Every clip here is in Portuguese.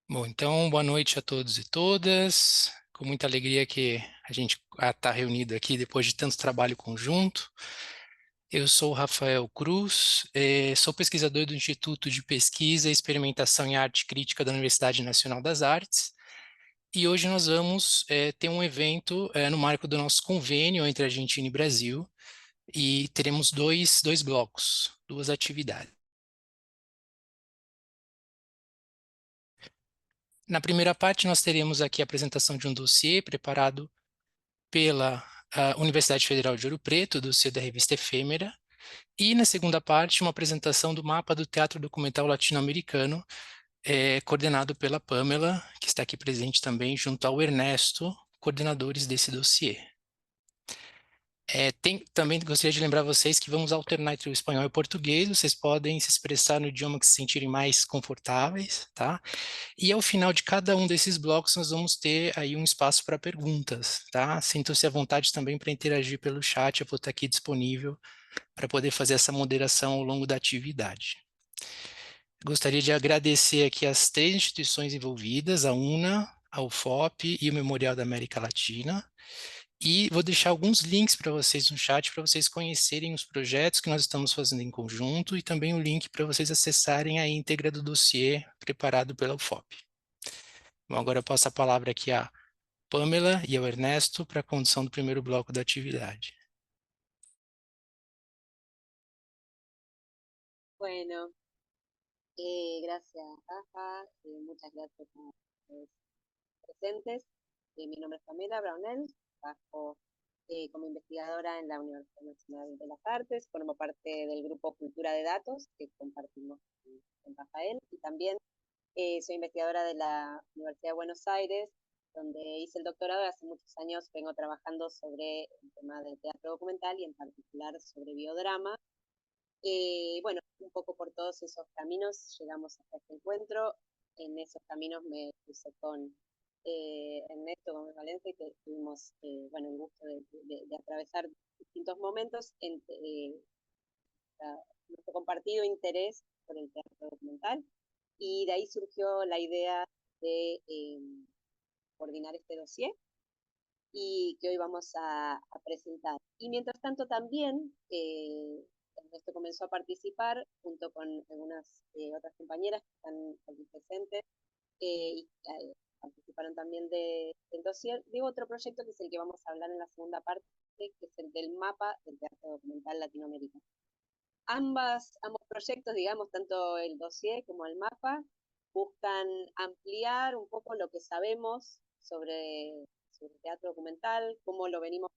Bom, então, boa noite a todos e todas. Com muita alegria que a gente está reunido aqui depois de tanto trabalho conjunto. Eu sou o Rafael Cruz, sou pesquisador do Instituto de Pesquisa e Experimentação em Arte Crítica da Universidade Nacional das Artes. E hoje nós vamos ter um evento no marco do nosso convênio entre Argentina e Brasil, e teremos dois blocos, duas atividades. Na primeira parte, nós teremos aqui a apresentação de um dossiê preparado pela Universidade Federal de Ouro Preto, do dossiê da revista Efêmera, e na segunda parte, uma apresentação do mapa do teatro documental latino-americano, coordenado pela Pamela, que está aqui presente também, junto ao Ernesto, coordenadores desse dossiê. Também gostaria de lembrar vocês que vamos alternar entre o espanhol e o português, vocês podem se expressar no idioma que se sentirem mais confortáveis, tá? E ao final de cada um desses blocos, nós vamos ter aí um espaço para perguntas, tá? Sintam-se à vontade também para interagir pelo chat, eu vou estar aqui disponível para poder fazer essa moderação ao longo da atividade. Gostaria de agradecer aqui as três instituições envolvidas, a UNA, a UFOP e o Memorial da América Latina, e vou deixar alguns links para vocês no chat para vocês conhecerem os projetos que nós estamos fazendo em conjunto e também o link para vocês acessarem a íntegra do dossiê preparado pela UFOP. Bom, agora eu passo a palavra aqui à Pamela e ao Ernesto para a condução do primeiro bloco da atividade. Bueno, gracias, Rafa. Muchas gracias a los presentes. Mi nombre es Pamela Brownell, trabajo como investigadora en la Universidad Nacional de las Artes, formo parte del grupo Cultura de Datos que compartimos con Rafael, y también soy investigadora de la Universidad de Buenos Aires, donde hice el doctorado y hace muchos años vengo trabajando sobre el tema del teatro documental y en particular sobre biodrama. Bueno, un poco por todos esos caminos llegamos hasta este encuentro. En esos caminos me puse con Ernesto Gómez Valencia y que tuvimos bueno, el gusto de atravesar distintos momentos entre nuestro compartido interés por el teatro documental, y de ahí surgió la idea de coordinar este dossier y que hoy vamos a presentar. Y mientras tanto también Ernesto comenzó a participar junto con algunas otras compañeras que están aquí presentes y participaron también del dossier de otro proyecto que es el que vamos a hablar en la segunda parte, que es el del mapa del teatro documental latinoamericano. Ambos proyectos, digamos, tanto el dossier como el mapa, buscan ampliar un poco lo que sabemos sobre teatro documental, cómo lo venimos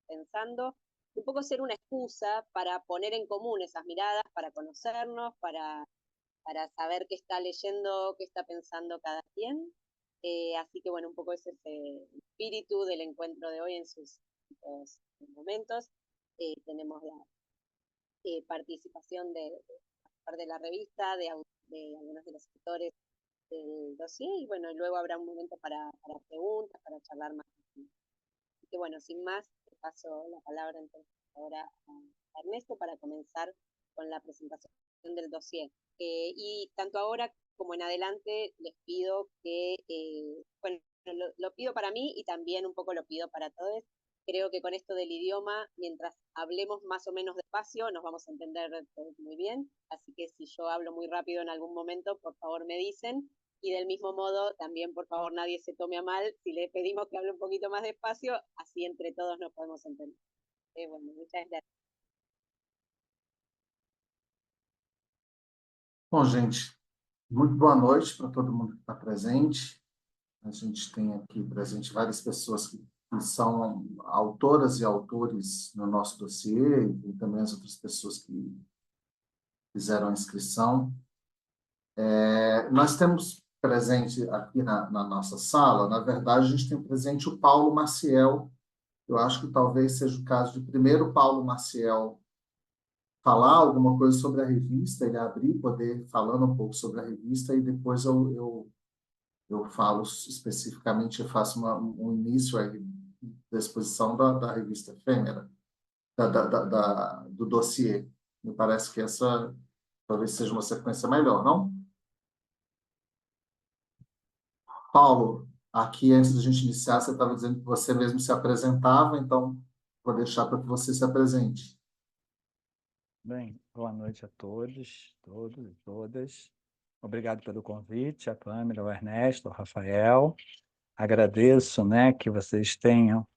pensando, un poco ser una excusa para poner en común esas miradas, para conocernos, para saber qué está leyendo, qué está pensando cada quien. Así que bueno, un poco ese es el espíritu del encuentro de hoy en sus momentos. Tenemos la participación de la revista, de algunos de los escritores del dossier, y bueno, luego habrá un momento para preguntas, para charlar más. Así que bueno, sin más, te paso la palabra entonces ahora a Ernesto para comenzar con la presentación del dossier. Y tanto ahora como en adelante les pido que, bueno, lo pido para mí y también un poco lo pido para todos. Creo que con esto del idioma, mientras hablemos más o menos despacio, nos vamos a entender todos muy bien. Así que si yo hablo muy rápido en algún momento, por favor me dicen. Y del mismo modo, también por favor nadie se tome a mal si le pedimos que hable un poquito más despacio, así entre todos nos podemos entender. Bueno, muchas gracias. Bom, gente, muito boa noite para todo mundo que está presente. A gente tem aqui presente várias pessoas que são autoras e autores no nosso dossiê, e também as outras pessoas que fizeram a inscrição. Nós temos presente aqui na nossa sala, na verdade, a gente tem presente o Paulo Maciel. Eu acho que talvez seja o caso de primeiro Paulo Maciel falar alguma coisa sobre a revista, ele abrir, poder falando um pouco sobre a revista, e depois eu falo especificamente, eu faço um início aí da exposição da revista Efêmera, do dossiê. Me parece que essa talvez seja uma sequência melhor, não? Paulo, aqui antes da gente iniciar, você estava dizendo que você mesmo se apresentava, então vou deixar para que você se apresente. Bem, boa noite a todos e todas. Obrigado pelo convite, a Pâmela, o Ernesto, o Rafael. Agradeço, né, que vocês tenham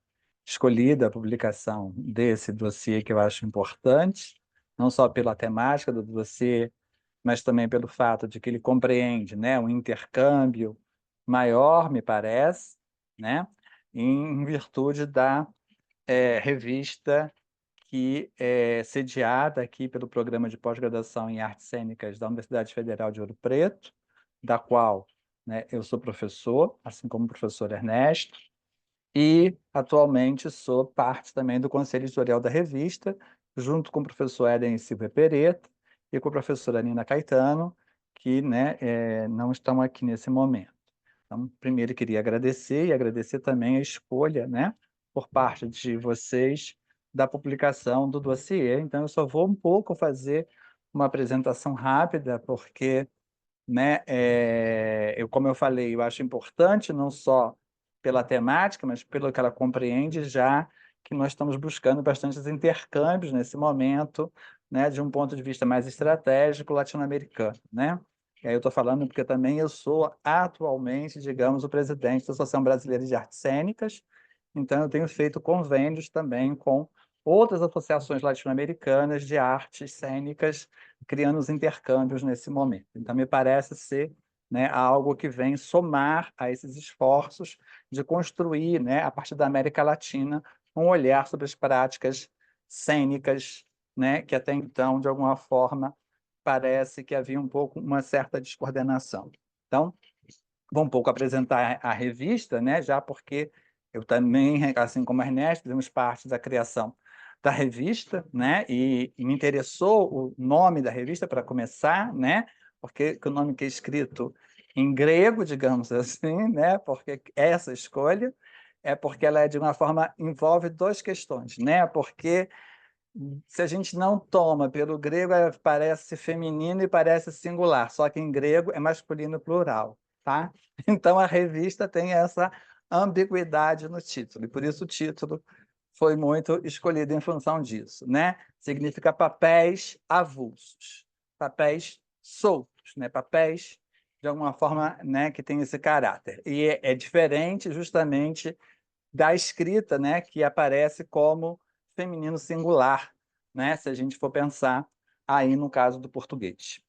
escolhido a publicação desse dossiê que eu acho importante, não só pela temática do dossiê, mas também pelo fato de que ele compreende, né, um intercâmbio maior, me parece, né, em virtude da revista que é sediada aqui pelo Programa de Pós-Graduação em Artes Cênicas da Universidade Federal de Ouro Preto, da qual, né, eu sou professor, assim como o professor Ernesto, e atualmente sou parte também do Conselho Editorial da revista, junto com o professor Éden Silva Pereta e com a professora Nina Caetano, que, né, não estão aqui nesse momento. Então, primeiro queria agradecer e agradecer também a escolha, né, por parte de vocês da publicação do dossiê. Então, eu só vou um pouco fazer uma apresentação rápida, porque, né, como eu falei, eu acho importante não só pela temática, mas pelo que ela compreende, já que nós estamos buscando bastantes intercâmbios nesse momento, né, de um ponto de vista mais estratégico latino-americano, né? E aí eu estou falando porque também eu sou atualmente, digamos, o presidente da Associação Brasileira de Artes Cênicas, então eu tenho feito convênios também com outras associações latino-americanas de artes cênicas, criando os intercâmbios nesse momento. Então me parece ser, né, algo que vem somar a esses esforços de construir, né, a partir da América Latina, um olhar sobre as práticas cênicas, né, que até então, de alguma forma, parece que havia um pouco uma certa descoordenação. Então, vou um pouco apresentar a revista, né, já porque eu também, assim como a Ernesto, fizemos parte da criação da revista, né, e me interessou o nome da revista para começar, né, porque o nome que é escrito em grego, digamos assim, né, porque essa escolha é porque ela, de uma forma, envolve duas questões, né, porque se a gente não toma pelo grego, parece feminino e parece singular, só que em grego é masculino plural, tá? Então a revista tem essa ambiguidade no título, e por isso o título foi muito escolhido em função disso, né? Significa papéis avulsos, papéis soltos, né? Papéis de alguma forma, né, que tem esse caráter. E é diferente justamente da escrita, né, que aparece como feminino singular, né, se a gente for pensar aí no caso do português.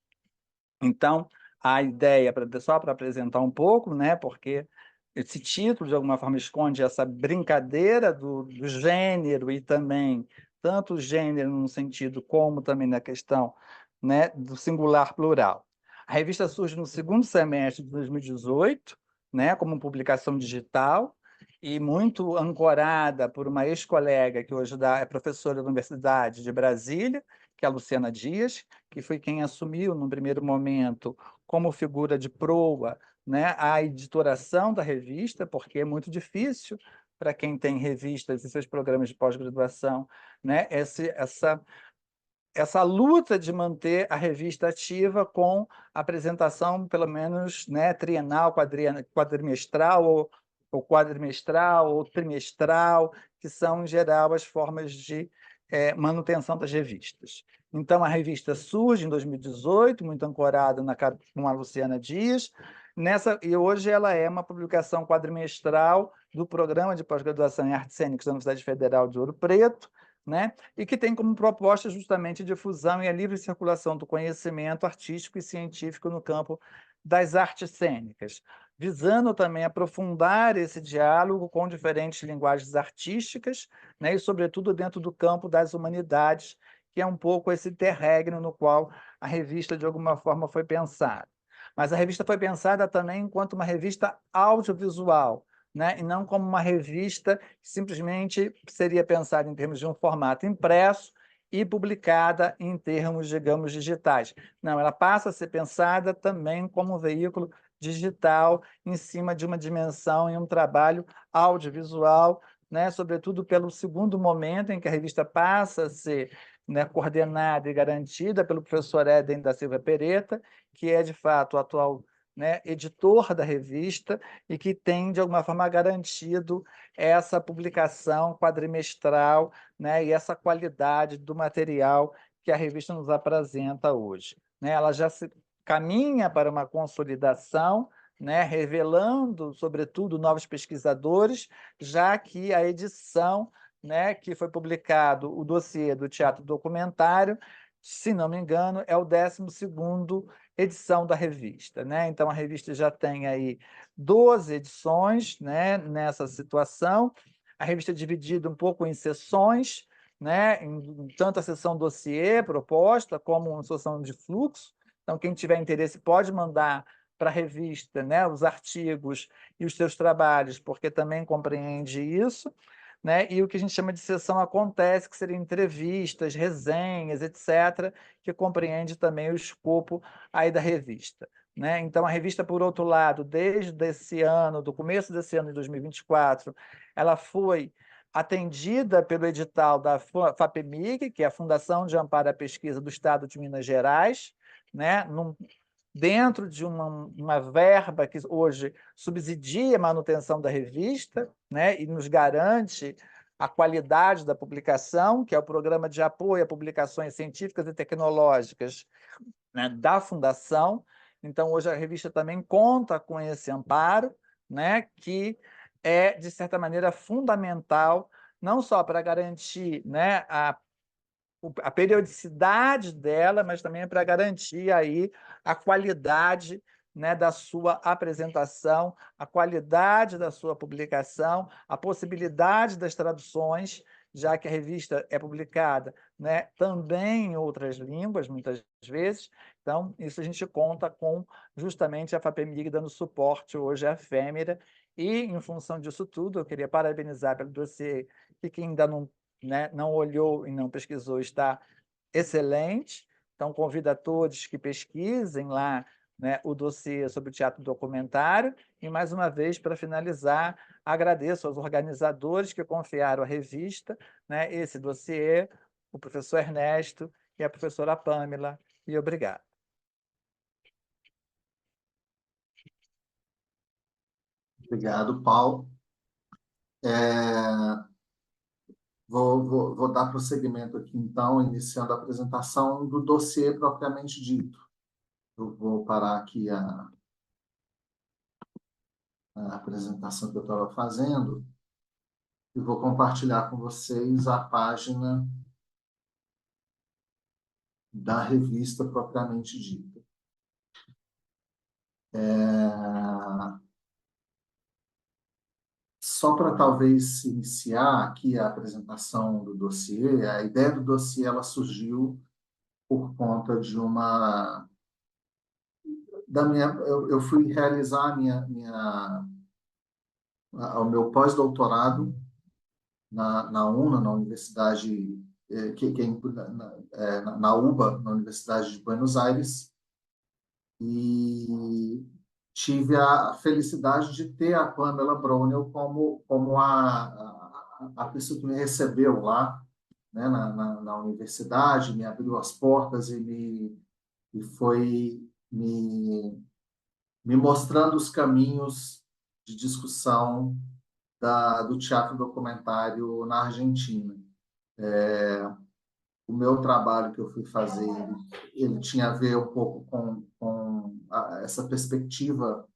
Então, a ideia, só para apresentar um pouco, né, porque esse título, de alguma forma, esconde essa brincadeira do gênero e também, tanto o gênero no sentido como também na questão, né, do singular plural. A revista surge no segundo semestre de 2018, né, como publicação digital, e muito ancorada por uma ex-colega que hoje é professora da Universidade de Brasília, que é a Luciana Dias, que foi quem assumiu, no primeiro momento, como figura de proa, né, a editoração da revista, porque é muito difícil para quem tem revistas e seus programas de pós-graduação, né, essa luta de manter a revista ativa com apresentação, pelo menos, né, trienal, quadrimestral, ou quadrimestral, ou trimestral, que são, em geral, as formas de manutenção das revistas. Então, a revista surge em 2018, muito ancorada com a Luciana Dias, e hoje ela é uma publicação quadrimestral do Programa de Pós-Graduação em Artes Cênicas da Universidade Federal de Ouro Preto, né? E que tem como proposta justamente a difusão e a livre circulação do conhecimento artístico e científico no campo das artes cênicas, visando também aprofundar esse diálogo com diferentes linguagens artísticas, né? E, sobretudo, dentro do campo das humanidades, que é um pouco esse interregno no qual a revista, de alguma forma, foi pensada. Mas a revista foi pensada também enquanto uma revista audiovisual, né? E não como uma revista que simplesmente seria pensada em termos de um formato impresso e publicada em termos, digamos, digitais. Não, ela passa a ser pensada também como um veículo digital em cima de uma dimensão e um trabalho audiovisual, né? Sobretudo pelo segundo momento em que a revista passa a ser, né, coordenada e garantida pelo professor Éden da Silva Pereta, que é, de fato, o atual né, editor da revista e que tem, de alguma forma, garantido essa publicação quadrimestral, né, e essa qualidade do material que a revista nos apresenta hoje, né? Ela já se caminha para uma consolidação, né, revelando, sobretudo, novos pesquisadores, já que a edição, né, que foi publicado o dossiê do teatro documentário, se não me engano, é o 12º edição da revista, né? Então, a revista já tem aí 12 edições, né, nessa situação. A revista é dividida um pouco em seções, né, em tanto a seção dossiê proposta, como uma seção de fluxo. Então, quem tiver interesse pode mandar para a revista, né, os artigos e os seus trabalhos, porque também compreende isso, né? E o que a gente chama de sessão acontece, que seriam entrevistas, resenhas, etc., que compreende também o escopo aí da revista, né? Então, a revista, por outro lado, desde esse ano, do começo desse ano de 2024, ela foi atendida pelo edital da FAPEMIG, que é a Fundação de Amparo à Pesquisa do Estado de Minas Gerais, né? Dentro de uma verba que hoje subsidia a manutenção da revista, né, e nos garante a qualidade da publicação, que é o Programa de Apoio a Publicações Científicas e Tecnológicas, né, da Fundação. Então, hoje a revista também conta com esse amparo, né, que é, de certa maneira, fundamental, não só para garantir, né, a periodicidade dela, mas também para garantir aí a qualidade, né, da sua apresentação, a qualidade da sua publicação, a possibilidade das traduções, já que a revista é publicada, né, também em outras línguas, muitas vezes. Então, isso a gente conta com justamente a FAPEMIG dando suporte hoje à Fêmea, e, em função disso tudo, eu queria parabenizar pelo dossiê, que quem ainda não, né, não olhou e não pesquisou está excelente. Então, convido a todos que pesquisem lá, né, o dossiê sobre o teatro documentário. E, mais uma vez, para finalizar, agradeço aos organizadores que confiaram à revista, né, esse dossiê, o professor Ernesto e a professora Pâmela, e obrigado. Obrigado, Paulo. Vou dar prosseguimento aqui, então, iniciando a apresentação do dossiê propriamente dito. Eu vou parar aqui a apresentação que eu estava fazendo e vou compartilhar com vocês a página da revista propriamente dita. Só para talvez iniciar aqui a apresentação do dossiê, a ideia do dossiê ela surgiu por conta de eu fui realizar o meu pós-doutorado na UNA, na Universidade, na UBA, na Universidade de Buenos Aires, e tive a felicidade de ter a Pamela Brownell como a pessoa que me recebeu lá, né, na universidade, me abriu as portas e foi me mostrando os caminhos de discussão do teatro documentário na Argentina. O meu trabalho que eu fui fazer, ele tinha a ver um pouco com essa perspectiva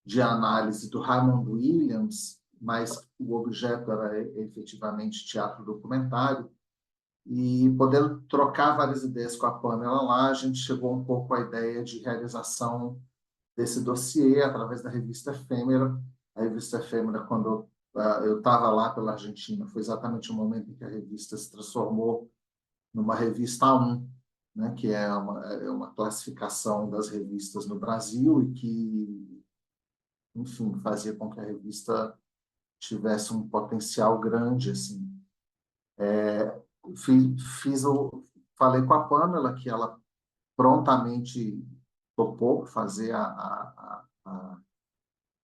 de análise do Raymond Williams, mas o objeto era efetivamente teatro documentário, e podendo trocar várias ideias com a Pamela lá, a gente chegou um pouco à ideia de realização desse dossiê através da revista Efêmera. A revista Efêmera, quando eu estava lá pela Argentina, foi exatamente o momento em que a revista se transformou numa revista A1, né, que é uma classificação das revistas no Brasil e que, enfim, fazia com que a revista tivesse um potencial grande, assim. Falei com a Pamela que ela prontamente topou fazer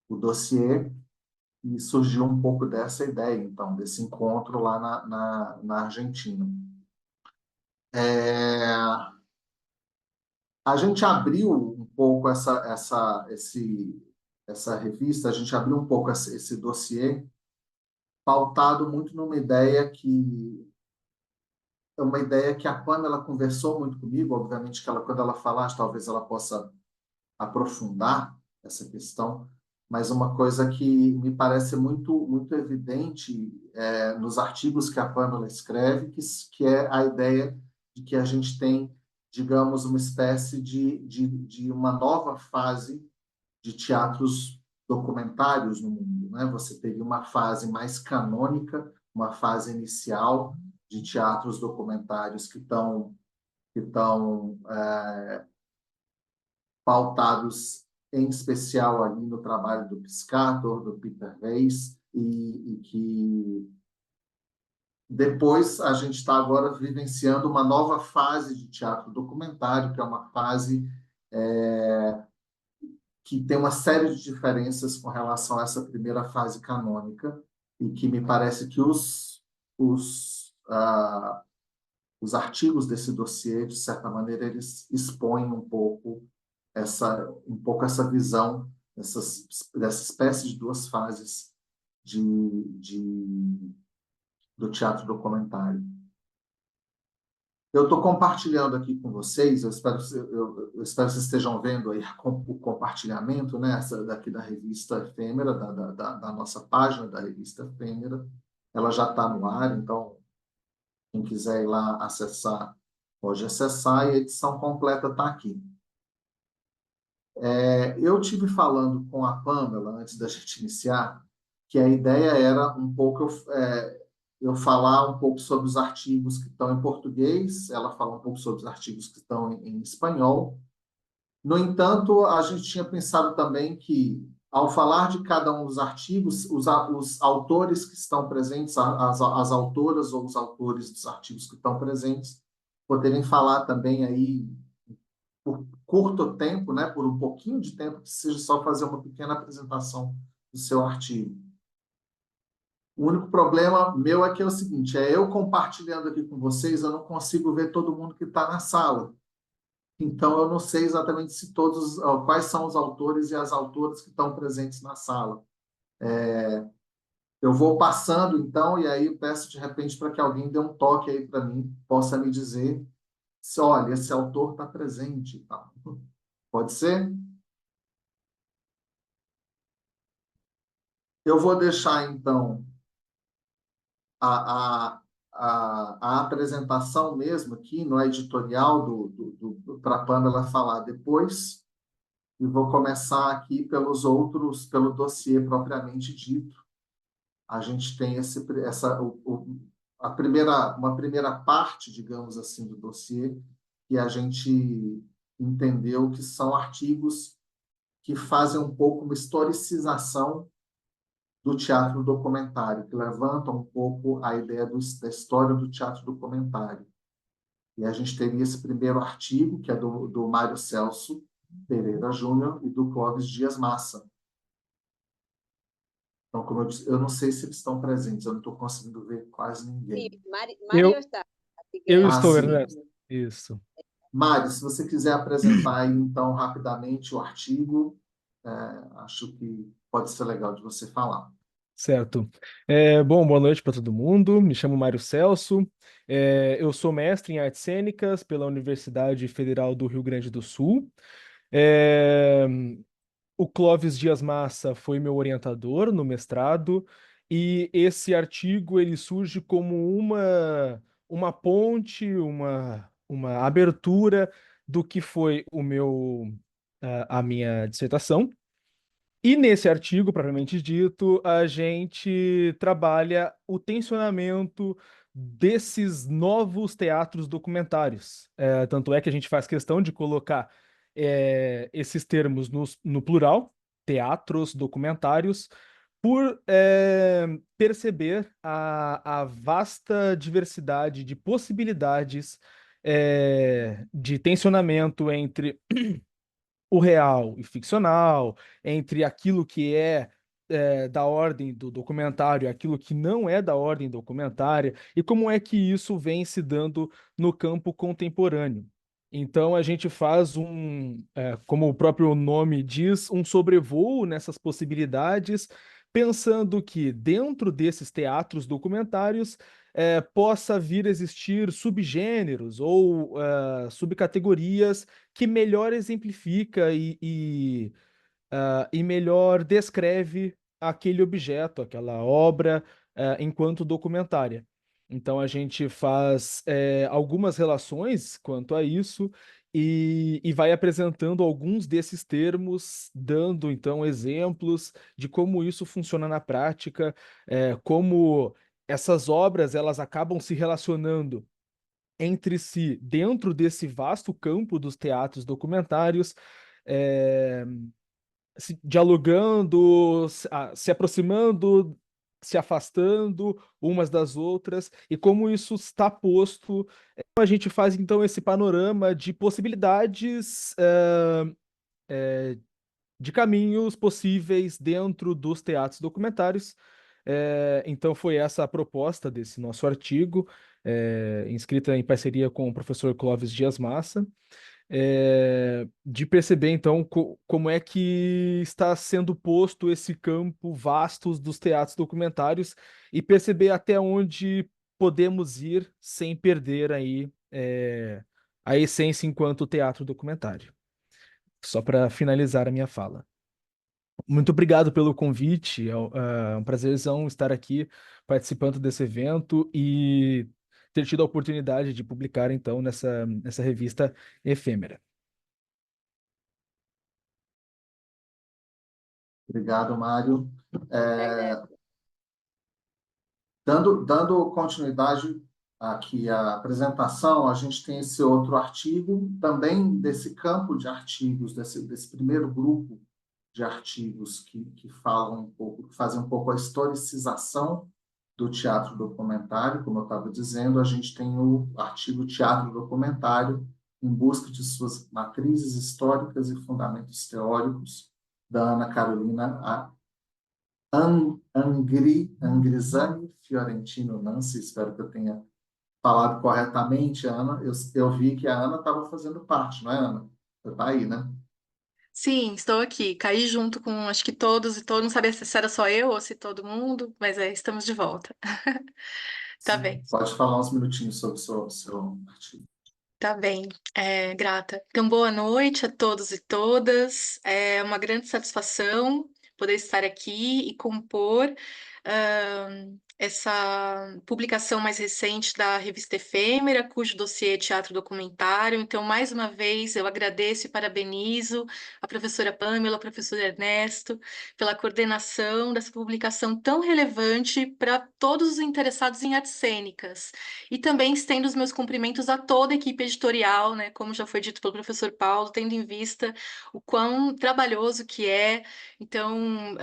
o dossiê, e surgiu um pouco dessa ideia, então, desse encontro lá na Argentina. A gente abriu um pouco essa revista, a gente abriu um pouco esse dossiê, pautado muito numa ideia que é uma ideia que a Pamela conversou muito comigo, obviamente que quando ela falar, talvez ela possa aprofundar essa questão, mas uma coisa que me parece muito evidente nos artigos que a Pamela escreve, que é a ideia de que a gente tem, digamos, uma espécie de uma nova fase de teatros documentários no mundo, né? Você teria uma fase mais canônica, uma fase inicial de teatros documentários que estão pautados em especial ali no trabalho do Piscator, do Peter Weiss, e que depois a gente está agora vivenciando uma nova fase de teatro documentário, que é uma fase que tem uma série de diferenças com relação a essa primeira fase canônica, e que me parece que os artigos desse dossiê, de certa maneira, eles expõem um pouco essa visão dessa espécie de duas fases do teatro documentário. Eu estou compartilhando aqui com vocês, eu espero que vocês estejam vendo aí o compartilhamento, né, daqui da revista Efêmera, da nossa página da revista Efêmera. Ela já está no ar, então quem quiser ir lá acessar, pode acessar, e a edição completa está aqui. Eu tive falando com a Pamela, antes da gente iniciar, que a ideia era um pouco eu falar um pouco sobre os artigos que estão em português, ela fala um pouco sobre os artigos que estão em espanhol. No entanto, a gente tinha pensado também que, ao falar de cada um dos artigos, os autores que estão presentes, as autoras ou os autores dos artigos que estão presentes, poderem falar também aí por curto tempo, né, por um pouquinho de tempo, que seja só fazer uma pequena apresentação do seu artigo. O único problema meu é que é o seguinte, eu compartilhando aqui com vocês, eu não consigo ver todo mundo que está na sala. Então, eu não sei exatamente quais são os autores e as autoras que estão presentes na sala. Eu vou passando, então, e aí peço, de repente, para que alguém dê um toque aí para mim, possa me dizer se, olha, esse autor está presente e tal. Pode ser? Eu vou deixar, então, a apresentação mesmo aqui no editorial para a Pamela falar depois, e vou começar aqui pelo dossiê propriamente dito. A gente tem uma primeira parte, digamos assim, do dossiê, que a gente entendeu que são artigos que fazem um pouco uma historicização do teatro documentário, que levantam um pouco a ideia da história do teatro documentário. E a gente teria esse primeiro artigo, que é do Mário Celso Pereira Júnior e do Clóvis Dias Massa. Então, como eu disse, eu não sei se eles estão presentes, eu não estou conseguindo ver quase ninguém. Sí, Mario está. Así que... Eu estou, sim. Ernesto. Isso. Mário, se você quiser apresentar aí, então, rapidamente o artigo, acho que pode ser legal de você falar. Certo. Bom, boa noite para todo mundo. Me chamo Mário Celso. Eu sou mestre em artes cênicas pela Universidade Federal do Rio Grande do Sul. O Clóvis Dias Massa foi meu orientador no mestrado, e esse artigo ele surge como uma ponte, uma abertura do que foi a minha dissertação. E nesse artigo, propriamente dito, a gente trabalha o tensionamento desses novos teatros documentários. Tanto é que a gente faz questão de colocar esses termos no plural, teatros documentários, por perceber a vasta diversidade de possibilidades de tensionamento entre o real e ficcional, entre aquilo que é da ordem do documentário e aquilo que não é da ordem documentária, e como é que isso vem se dando no campo contemporâneo. Então a gente faz como o próprio nome diz, um sobrevoo nessas possibilidades, pensando que dentro desses teatros documentários possa vir a existir subgêneros ou subcategorias que melhor exemplifica e melhor descreve aquele objeto, aquela obra, enquanto documentária. Então a gente faz algumas relações quanto a isso e vai apresentando alguns desses termos, dando então exemplos de como isso funciona na prática, como essas obras elas acabam se relacionando entre si dentro desse vasto campo dos teatros documentários. eh, Dialogando, se aproximando, se afastando umas das outras, e como isso está posto, a gente faz então esse panorama de possibilidades, de caminhos possíveis dentro dos teatros documentários. Então foi essa a proposta desse nosso artigo, inscrita em parceria com o professor Clóvis Dias Massa, de perceber então como é que está sendo posto esse campo vasto dos teatros documentários e perceber até onde podemos ir sem perder aí a essência enquanto teatro documentário. Só para finalizar a minha fala. Muito obrigado pelo convite, é um prazerzão estar aqui participando desse evento e ter tido a oportunidade de publicar então nessa revista efêmera. Obrigado, Mário. Gracias. Dando continuidade aqui à apresentação, a gente tem esse outro artigo, também desse campo de artigos, desse primeiro grupo de artigos que falam um pouco, que fazem um pouco a historicização do teatro documentário. Como eu estava dizendo, a gente tem o artigo Teatro Documentário em busca de suas matrizes históricas e fundamentos teóricos, da Ana Carolina Angrisani Fiorentino Nancy. Espero que eu tenha falado corretamente, Ana. Eu vi que a Ana estava fazendo parte, não é, Ana? Você está aí, né? Sim, estou aqui. Caí junto com acho que todos e todos. Não sabia se era só eu ou se todo mundo, mas estamos de volta. Tá Sim. bem, Pode falar uns minutinhos sobre o seu artigo. tá bem. Grata. Então, boa noite a todos e todas. É uma grande satisfação poder estar aqui e compor essa publicação mais recente da revista Efêmera, cujo dossiê é teatro documentário. Então, mais uma vez, eu agradeço e parabenizo a professora Pamela, o professor Ernesto, pela coordenação dessa publicação tão relevante para todos os interessados em artes cênicas. E também estendo os meus cumprimentos a toda a equipe editorial, né, como já foi dito pelo professor Paulo, tendo em vista o quão trabalhoso que é. Então,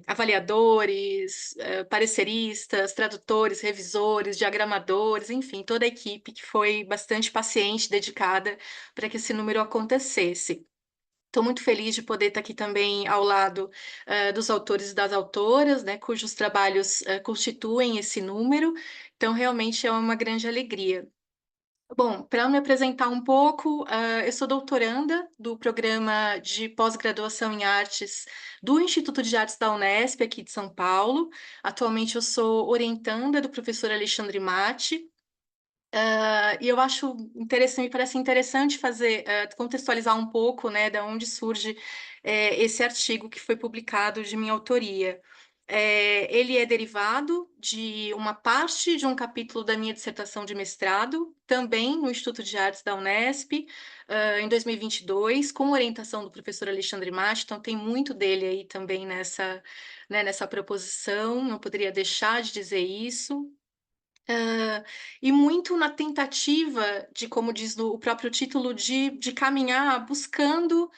avaliadores, pareceristas, tradutores, revisores, diagramadores, enfim, toda a equipe que foi bastante paciente, dedicada para que esse número acontecesse. Estou muito feliz de poder estar aqui também ao lado dos autores e das autoras, né, cujos trabalhos constituem esse número. Então, realmente é uma grande alegria. Bom, para me apresentar um pouco, eu sou doutoranda do programa de pós-graduação em artes do Instituto de Artes da Unesp, aqui de São Paulo. Atualmente eu sou orientanda do professor Alexandre Matti. E eu acho interessante, me parece interessante fazer, contextualizar um pouco, né, da onde surge esse artigo que foi publicado de minha autoria. Ele é derivado de uma parte de um capítulo da minha dissertação de mestrado, também no Instituto de Artes da Unesp, em 2022, com orientação do professor Alexandre Matti. Então tem muito dele aí também nessa, né, nessa proposição, não poderia deixar de dizer isso. E muito na tentativa de, como diz o próprio título, de caminhar buscando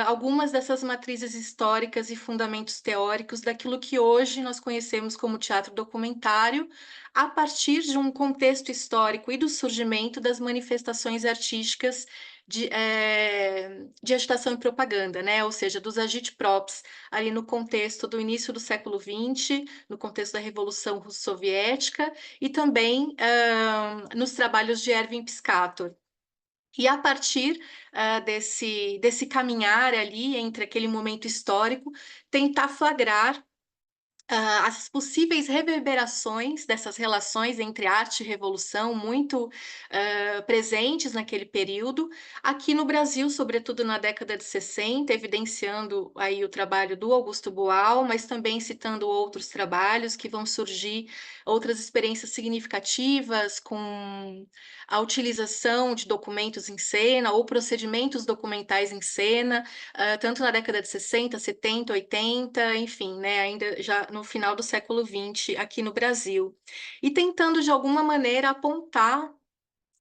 algumas dessas matrizes históricas e fundamentos teóricos daquilo que hoje nós conhecemos como teatro documentário, a partir de um contexto histórico e do surgimento das manifestações artísticas de agitação e propaganda, né? Ou seja, dos agitprops, ali no contexto do início do século XX, no contexto da Revolução Russo-Soviética, e também nos trabalhos de Erwin Piscator. E a partir desse caminhar ali entre aquele momento histórico, tentar flagrar as possíveis reverberações dessas relações entre arte e revolução, muito presentes naquele período, aqui no Brasil, sobretudo na década de 60, evidenciando aí o trabalho do Augusto Boal, mas também citando outros trabalhos que vão surgir, outras experiências significativas com a utilização de documentos em cena ou procedimentos documentais em cena, tanto na década de 60, 70, 80, enfim, né, ainda já no final do século XX aqui no Brasil. E tentando, de alguma maneira, apontar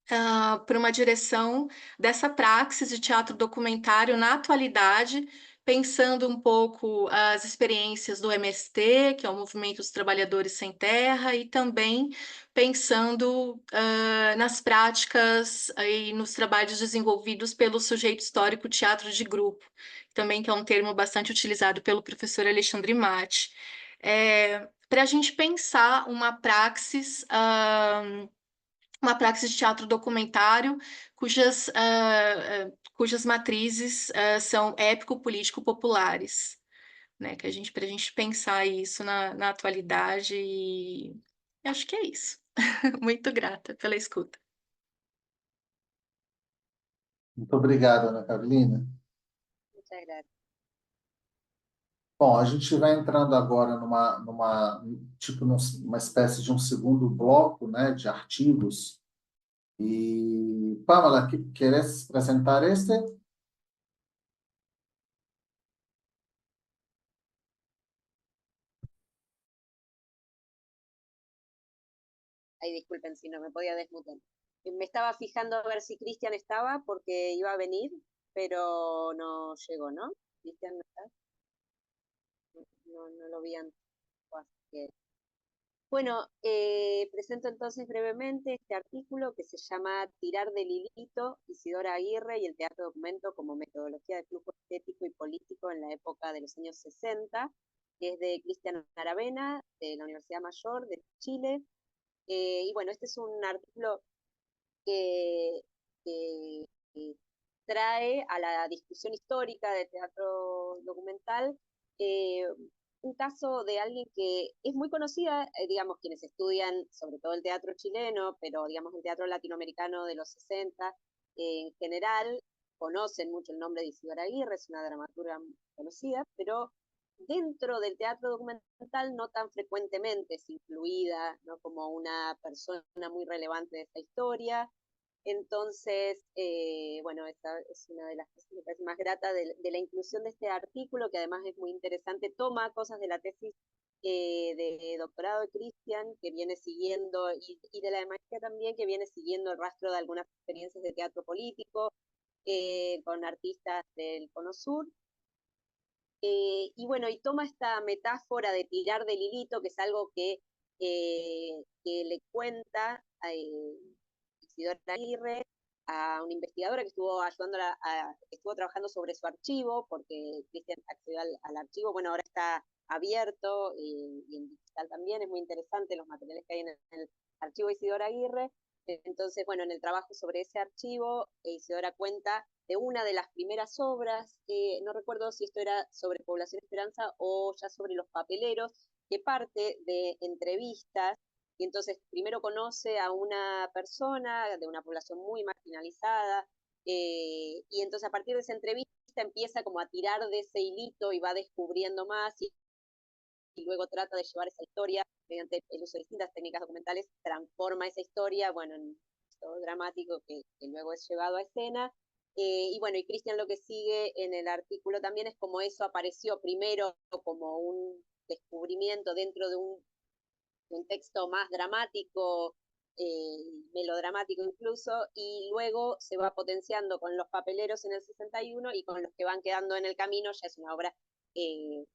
para uma direção dessa praxis de teatro documentário na atualidade, pensando um pouco as experiências do MST, que é o Movimento dos Trabalhadores Sem Terra, e também pensando nas práticas e nos trabalhos desenvolvidos pelo sujeito histórico teatro de grupo, também que é um termo bastante utilizado pelo professor Alexandre Matti. Para a gente pensar uma praxis de teatro documentário cujas matrizes são épico-político-populares, né? Para a gente pensar isso na atualidade, e acho que é isso. Muito grata pela escuta. Muito obrigado, Ana Carolina. Muchas gracias. Bom, a gente vai entrando agora numa espécie de um segundo bloco, né, de artigos. E, Pamela, ¿quieres presentar este? Ay, disculpen si no me podía desmutear. Me estaba fijando a ver si Cristian estaba porque iba a venir, pero no llegó, ¿no? Cristian no está. No lo vi antes. Así que... Bueno, presento entonces brevemente este artículo que se llama Tirar del hilito, Isidora Aguirre y el teatro documento como metodología de flujo estético y político en la época de los años 60, que es de Cristian Aravena, de la Universidad Mayor de Chile. Y bueno, este es un artículo que, que trae a la discusión histórica del teatro documental un caso de alguien que es muy conocida, digamos, quienes estudian sobre todo el teatro chileno, pero digamos el teatro latinoamericano de los 60 en general, conocen mucho el nombre de Isidora Aguirre, es una dramaturga conocida, pero dentro del teatro documental no tan frecuentemente es incluida, ¿no?, como una persona muy relevante de esta historia. Entonces, bueno, esta es una de las cosas que me parece más grata de la inclusión de este artículo, que además es muy interesante, toma cosas de la tesis de doctorado de Cristian, que viene siguiendo, y de la de maestría también, que viene siguiendo el rastro de algunas experiencias de teatro político con artistas del Cono Sur. Y bueno, y toma esta metáfora de tirar del hilito, que es algo que le cuenta Isidora Aguirre a una investigadora que estuvo ayudándola, estuvo trabajando sobre su archivo, porque Cristian accedió al archivo. Bueno, ahora está abierto y en digital también, es muy interesante los materiales que hay en el archivo de Isidora Aguirre. Entonces, bueno, en el trabajo sobre ese archivo, Isidora cuenta de una de las primeras obras, no recuerdo si esto era sobre Población Esperanza o ya sobre los papeleros, que parte de entrevistas, y entonces primero conoce a una persona de una población muy marginalizada, y entonces a partir de esa entrevista empieza como a tirar de ese hilito y va descubriendo más, y luego trata de llevar esa historia mediante el uso de distintas técnicas documentales, transforma esa historia, bueno, en todo dramático que luego es llevado a escena. Y bueno, y Cristian lo que sigue en el artículo también es como eso apareció primero como un descubrimiento dentro de un texto más dramático, melodramático incluso, y luego se va potenciando con los papeleros en el 61 y con los que van quedando en el camino ya es una obra que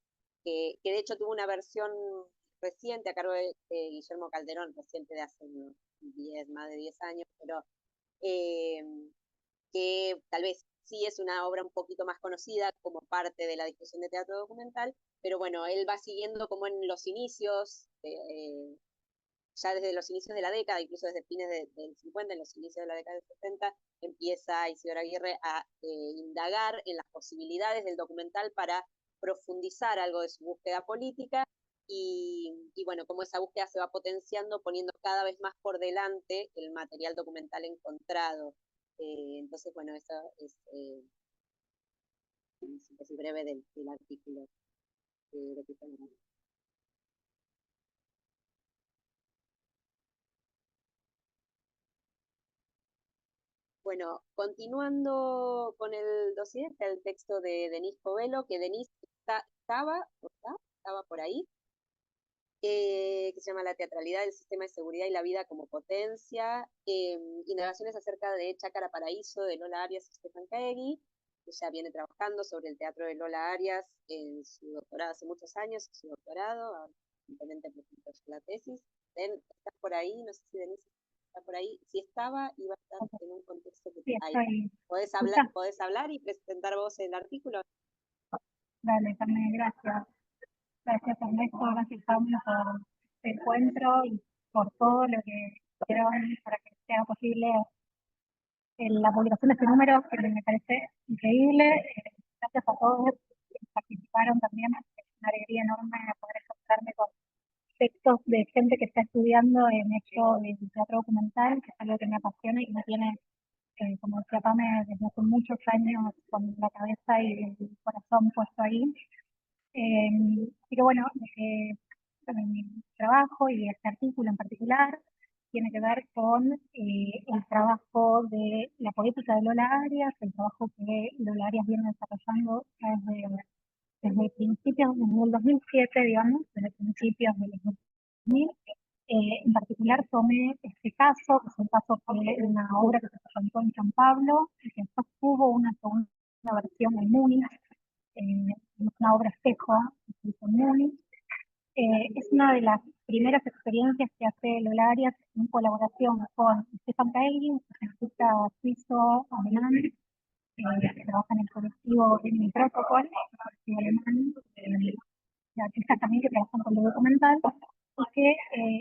de hecho tuvo una versión reciente a cargo de Guillermo Calderón, reciente de hace más de 10 años, pero que tal vez sí es una obra un poquito más conocida como parte de la discusión de teatro documental, pero bueno, él va siguiendo como en los inicios ya desde los inicios de la década, incluso desde fines del 50, en los inicios de la década del 60, empieza Isidora Aguirre a indagar en las posibilidades del documental para profundizar algo de su búsqueda política, y bueno, cómo esa búsqueda se va potenciando, poniendo cada vez más por delante el material documental encontrado. Entonces, bueno, eso es una síntesis breve del artículo de Cristina. Bueno, continuando con el dossier, está el texto de Denise Covelo, que Denise estaba por ahí, que se llama La teatralidad del sistema de seguridad y la vida como potencia, indagaciones acerca de Chácara Paraíso, de Lola Arias y Stefan Caegui. Ella viene trabajando sobre el teatro de Lola Arias en su doctorado hace muchos años, en su doctorado, ahora simplemente presentó la tesis. ¿Estás por ahí? No sé si Denise está por ahí. Si estaba, iba a estar en un contexto que Sí, estoy. ¿Podés hablar y presentar vos el artículo? Dale, también gracias. Gracias Ernesto, gracias Pablo por este encuentro y por todo lo que hicieron para que sea posible la publicación de este número, que me parece increíble. Gracias a todos que participaron también. Es una alegría enorme poder encontrarme con textos de gente que está estudiando en esto de teatro documental, que es algo que me apasiona y me tiene, como decía Pame, desde hace muchos años con la cabeza y el corazón puesto ahí. Así que bueno, mi trabajo y este artículo en particular tiene que ver con el trabajo de la política de Lola Arias, el trabajo que Lola Arias viene desarrollando desde principios, desde el 2007, digamos, desde principios del 2000. En particular tomé este caso, que es un caso de una obra que se presentó en San Pablo, y que después tuvo una segunda versión en Múnich, una obra espejo que se hizo en Múnich. Es una de las primeras experiencias que hace Lola Arias en colaboración con Stefan Caegui, un artista suizo-alemán, que trabaja en el colectivo Gemini Protocol, un colectivo alemán, de artistas también que trabajan con lo documental, y que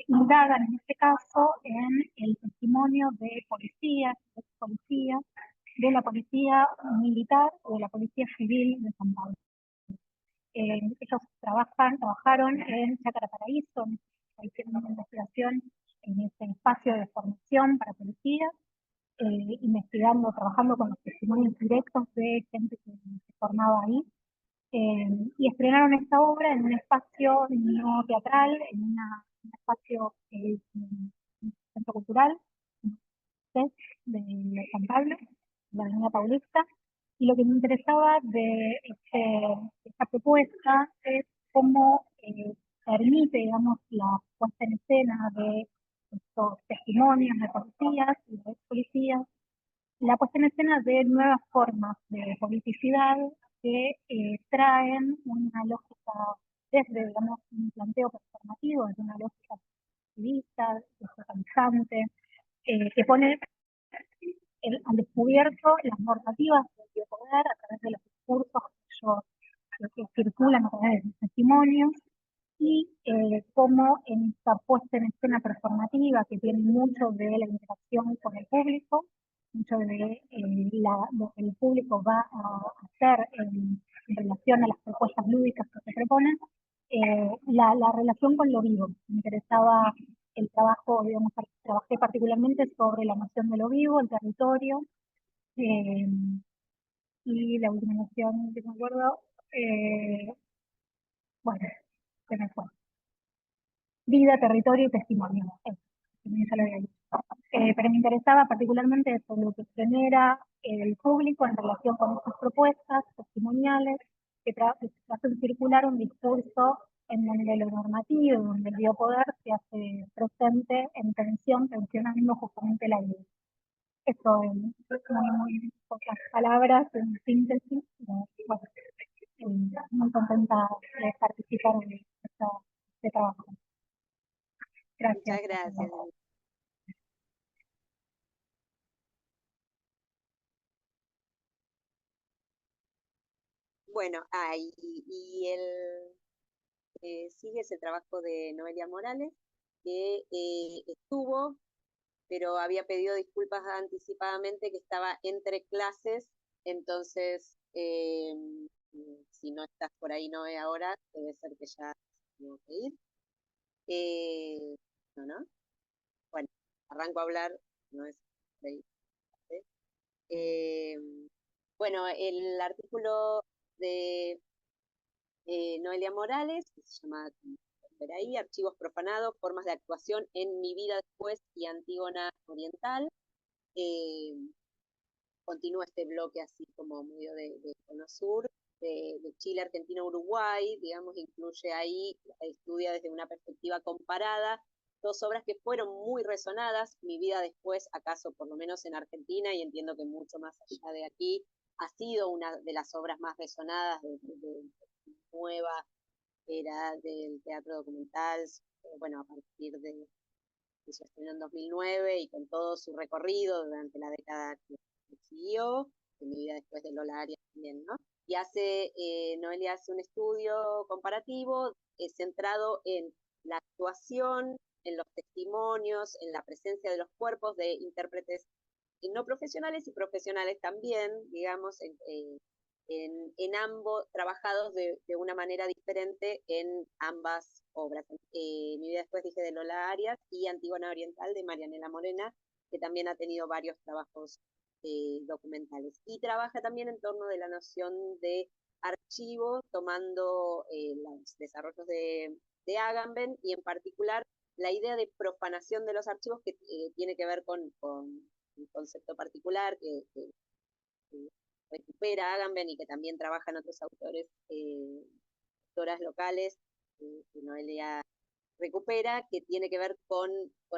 indagan en este caso en el testimonio de policías, de la policía militar o de la policía civil de San Pablo. Ellos trabajaron en Chácara Paraíso, hicieron una investigación en este espacio de formación para policías, investigando, trabajando con los testimonios directos de gente que se formaba ahí, y estrenaron esta obra en un espacio no teatral, en un espacio un centro cultural, de San Pablo, de la Avenida Paulista. Y lo que me interesaba de esta propuesta es cómo permite, digamos, la puesta en escena de estos testimonios de policías y de policías, la puesta en escena de nuevas formas de politicidad que traen una lógica desde, digamos, un planteo performativo, desde una lógica activista, desfocalizante, que pone al descubierto las normativas del biopoder a través de los discursos que circulan a través de los testimonios, y cómo en esta puesta en escena performativa, que tiene mucho de la interacción con el público, mucho de lo que el público va a hacer en relación a las propuestas lúdicas que se proponen, la relación con lo vivo. Me interesaba el trabajo, digamos, trabajé particularmente sobre la noción de lo vivo, el territorio, y la última noción que me acuerdo, bueno, se me fue. Vida, territorio y testimonio. Ya lo había dicho. Pero me interesaba particularmente eso, lo que genera el público en relación con estas propuestas testimoniales que hacen circular un discurso en donde lo normativo, donde el biopoder se hace presente en tensionando justamente la vida. Esto en muy pocas palabras, en síntesis. Bueno, muy contenta de participar en este trabajo. Gracias. Muchas gracias. Bueno, y el sigue ese trabajo de Noelia Morales, que estuvo, pero había pedido disculpas anticipadamente, que estaba entre clases, entonces si no estás por ahí, Noé, ahora, debe ser que ya tengo que ir. ¿No? Bueno, arranco a hablar, no es bueno, el artículo de Noelia Morales, que se llama, ver ahí, Archivos profanados, formas de actuación en Mi vida después y Antígona Oriental. Continúa este bloque así como medio de Cono Sur, de Chile, Argentina, Uruguay, digamos, incluye ahí, estudia desde una perspectiva comparada, dos obras que fueron muy resonadas, Mi vida después, acaso por lo menos en Argentina, y entiendo que mucho más allá de aquí, ha sido una de las obras más resonadas de nueva era del teatro documental, bueno, a partir de su estreno en 2009 y con todo su recorrido durante la década que siguió, en Mi vida después de Lola Arias también, ¿no? Y Noelia hace un estudio comparativo centrado en la actuación, en los testimonios, en la presencia de los cuerpos de intérpretes no profesionales y profesionales también, digamos, en ambos, trabajados de una manera diferente en ambas obras. Mi vida después dije de Lola Arias y Antígona Oriental de Marianela Morena, que también ha tenido varios trabajos documentales. Y trabaja también en torno de la noción de archivo, tomando los desarrollos de Agamben y en particular la idea de profanación de los archivos que tiene que ver con un concepto particular que recupera Agamben y que también trabajan otros autores, autoras locales, que Noelia recupera, que tiene que ver con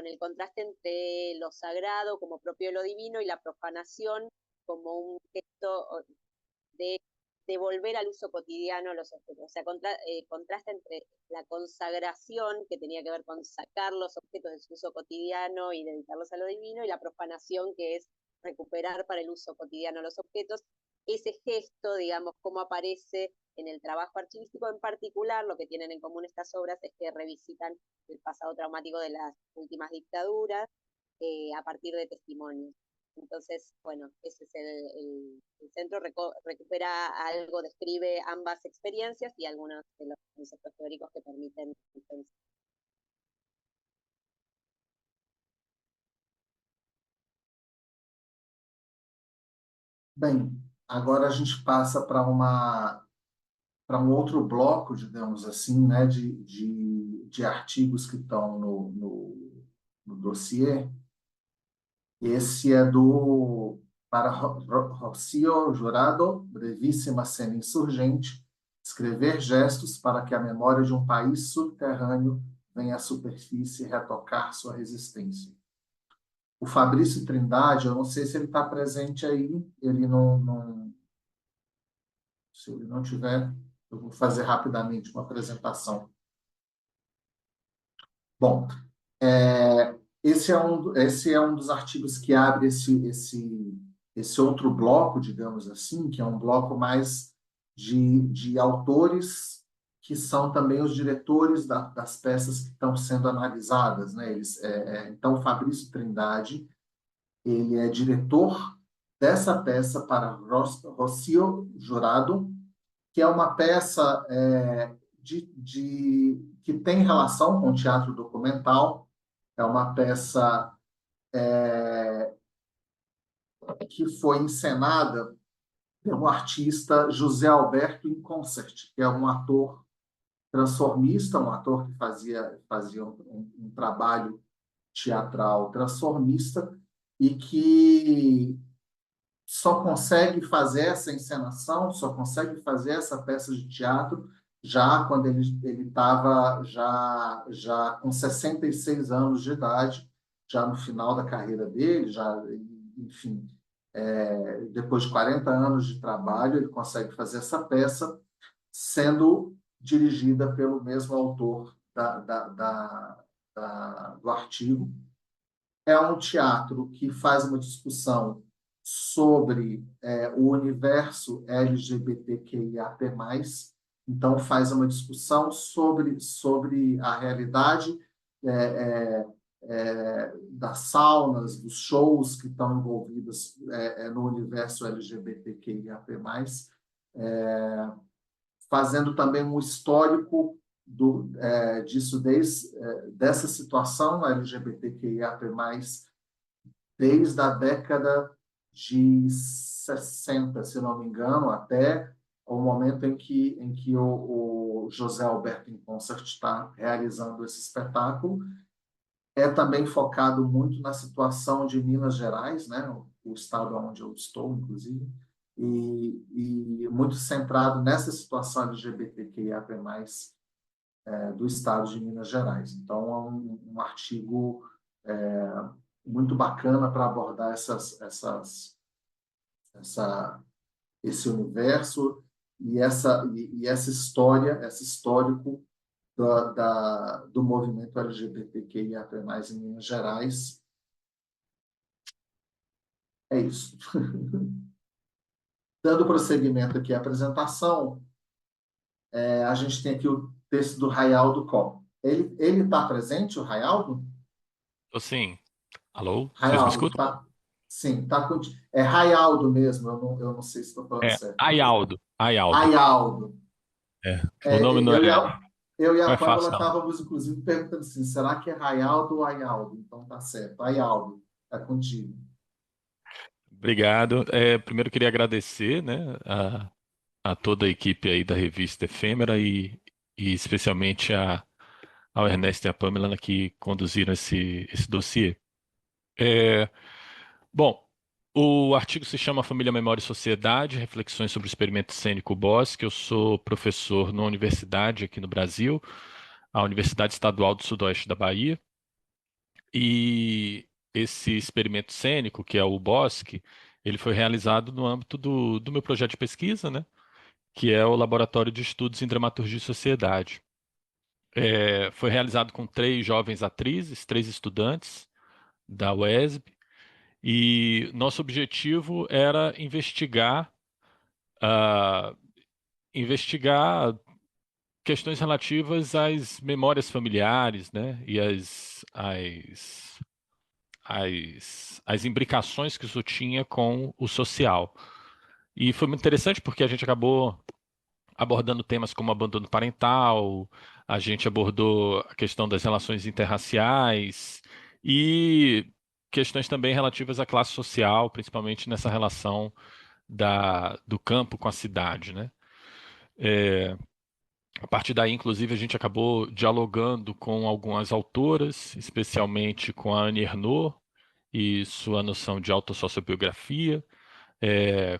el contraste entre lo sagrado como propio de lo divino y la profanación como un gesto de devolver al uso cotidiano los objetos. O sea, contrasta entre la consagración, que tenía que ver con sacar los objetos de su uso cotidiano y dedicarlos a lo divino, y la profanación, que es recuperar para el uso cotidiano los objetos. Ese gesto, digamos, cómo aparece en el trabajo archivístico, en particular, lo que tienen en común estas obras es que revisitan el pasado traumático de las últimas dictaduras a partir de testimonios. Entonces, bueno, ese es el centro, recupera algo, describe ambas experiencias y algunos de los conceptos teóricos que permiten pensar. Bem, agora a gente passa para um outro bloco, digamos assim, né, de artigos que estão no dossiê. Esse é para Rocío Jurado, brevíssima cena insurgente, escrever gestos para que a memória de um país subterrâneo venha à superfície retocar sua resistência. O Fabrício Trindade, eu não sei se ele está presente aí, ele não... Se ele não tiver, eu vou fazer rapidamente uma apresentação. Bom, esse é um dos artigos que abre esse outro bloco, digamos assim, que é um bloco mais de autores que são também os diretores das peças que estão sendo analisadas, né? Então, Fabrício Trindade, ele é diretor dessa peça para Rocío Jurado, que é uma peça que tem relação com o teatro documental. É uma peça que foi encenada pelo artista José Alberto Inconcert, que é um ator transformista, um ator que fazia um trabalho teatral transformista e que só consegue fazer essa encenação, só consegue fazer essa peça de teatro já quando ele estava já com 66 anos de idade, já no final da carreira dele, enfim, depois de 40 anos de trabalho, ele consegue fazer essa peça, sendo dirigida pelo mesmo autor do artigo. É um teatro que faz uma discussão sobre o universo LGBTQIAP+, então faz uma discussão sobre a realidade das saunas, dos shows que estão envolvidos no universo LGBTQIAP+, fazendo também um histórico disso dessa situação LGBTQIAP+, desde a década de 60, se não me engano, até o momento em que o José Alberto in Concert está realizando esse espetáculo. É também focado muito na situação de Minas Gerais, né? O estado onde eu estou, inclusive, e muito centrado nessa situação LGBTQIAP+, do estado de Minas Gerais. Então, é um artigo muito bacana para abordar esse universo e essa história, esse histórico do movimento LGBTQIAP+, em Minas Gerais. É isso. Dando prosseguimento aqui à apresentação, a gente tem aqui o texto do Raialdo Cobb. Ele está presente, o Raialdo? Tô sim. Alô? Vocês me Raialdo, escutam? sim, tá contigo. É Raialdo mesmo, eu não sei se estou falando certo. Aialdo. Raialdo. O nome não Eu e não a é Pâmela fácil, não. estávamos, inclusive, perguntando assim, será que é Raialdo ou Aialdo? Então, tá certo. Aialdo, é contigo. Obrigado. Primeiro, queria agradecer, né, a toda a equipe aí da revista Efêmera e especialmente ao Ernesto e à Pâmela, né, que conduziram esse dossiê. Bom, o artigo se chama Família, Memória e Sociedade, Reflexões sobre o Experimento Cênico Bosque. Eu sou professor numa universidade aqui no Brasil, a Universidade Estadual do Sudoeste da Bahia, e esse experimento cênico, que é o Bosque, ele foi realizado no âmbito do meu projeto de pesquisa, né, que é o Laboratório de Estudos em Dramaturgia e Sociedade. Foi realizado com 3 jovens atrizes, 3 estudantes da UESB, e nosso objetivo era ah, investigar questões relativas às memórias familiares, né, e as imbricações que isso tinha com o social. E foi muito interessante porque a gente acabou abordando temas como abandono parental, a gente abordou a questão das relações interraciais e questões também relativas à classe social, principalmente nessa relação do campo com a cidade, né? A partir daí, inclusive, a gente acabou dialogando com algumas autoras, especialmente com a Annie Ernaux e sua noção de autossociobiografia,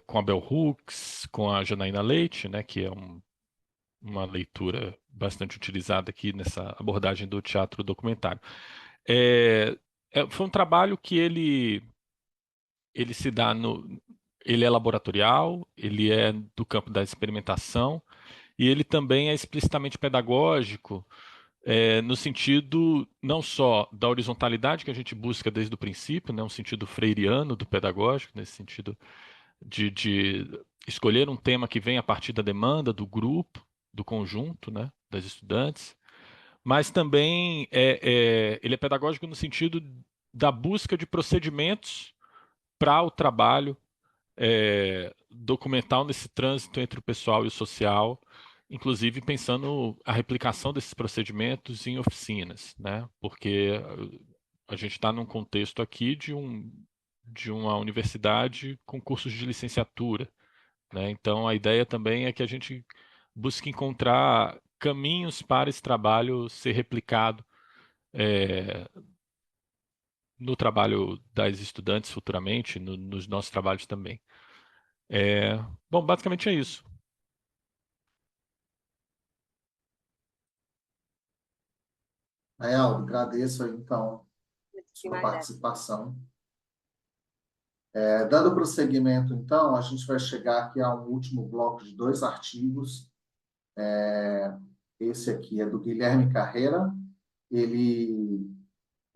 com a Bell Hooks, com a Janaína Leite, né, que é uma leitura bastante utilizada aqui nessa abordagem do teatro documentário. Foi um trabalho que ele se dá ele é laboratorial, ele é do campo da experimentação e ele também é explicitamente pedagógico, no sentido não só da horizontalidade que a gente busca desde o princípio, né, um sentido freiriano do pedagógico, nesse sentido de escolher um tema que vem a partir da demanda do grupo, do conjunto, né, das estudantes, mas também ele é pedagógico no sentido da busca de procedimentos para o trabalho documental nesse trânsito entre o pessoal e o social, inclusive pensando a replicação desses procedimentos em oficinas, né? Porque a gente está num contexto aqui de uma universidade com cursos de licenciatura, né? Então a ideia também é que a gente busque encontrar caminhos para esse trabalho ser replicado no trabalho das estudantes futuramente, nos nossos trabalhos também. Bom, basicamente é isso. Raialdo, agradeço aí, então, sua Muchísimas gracias. participação. Dando prosseguimento, então, a gente vai chegar aqui a um último bloco de 2 artigos. Esse aqui é do Guilherme Carreira. Ele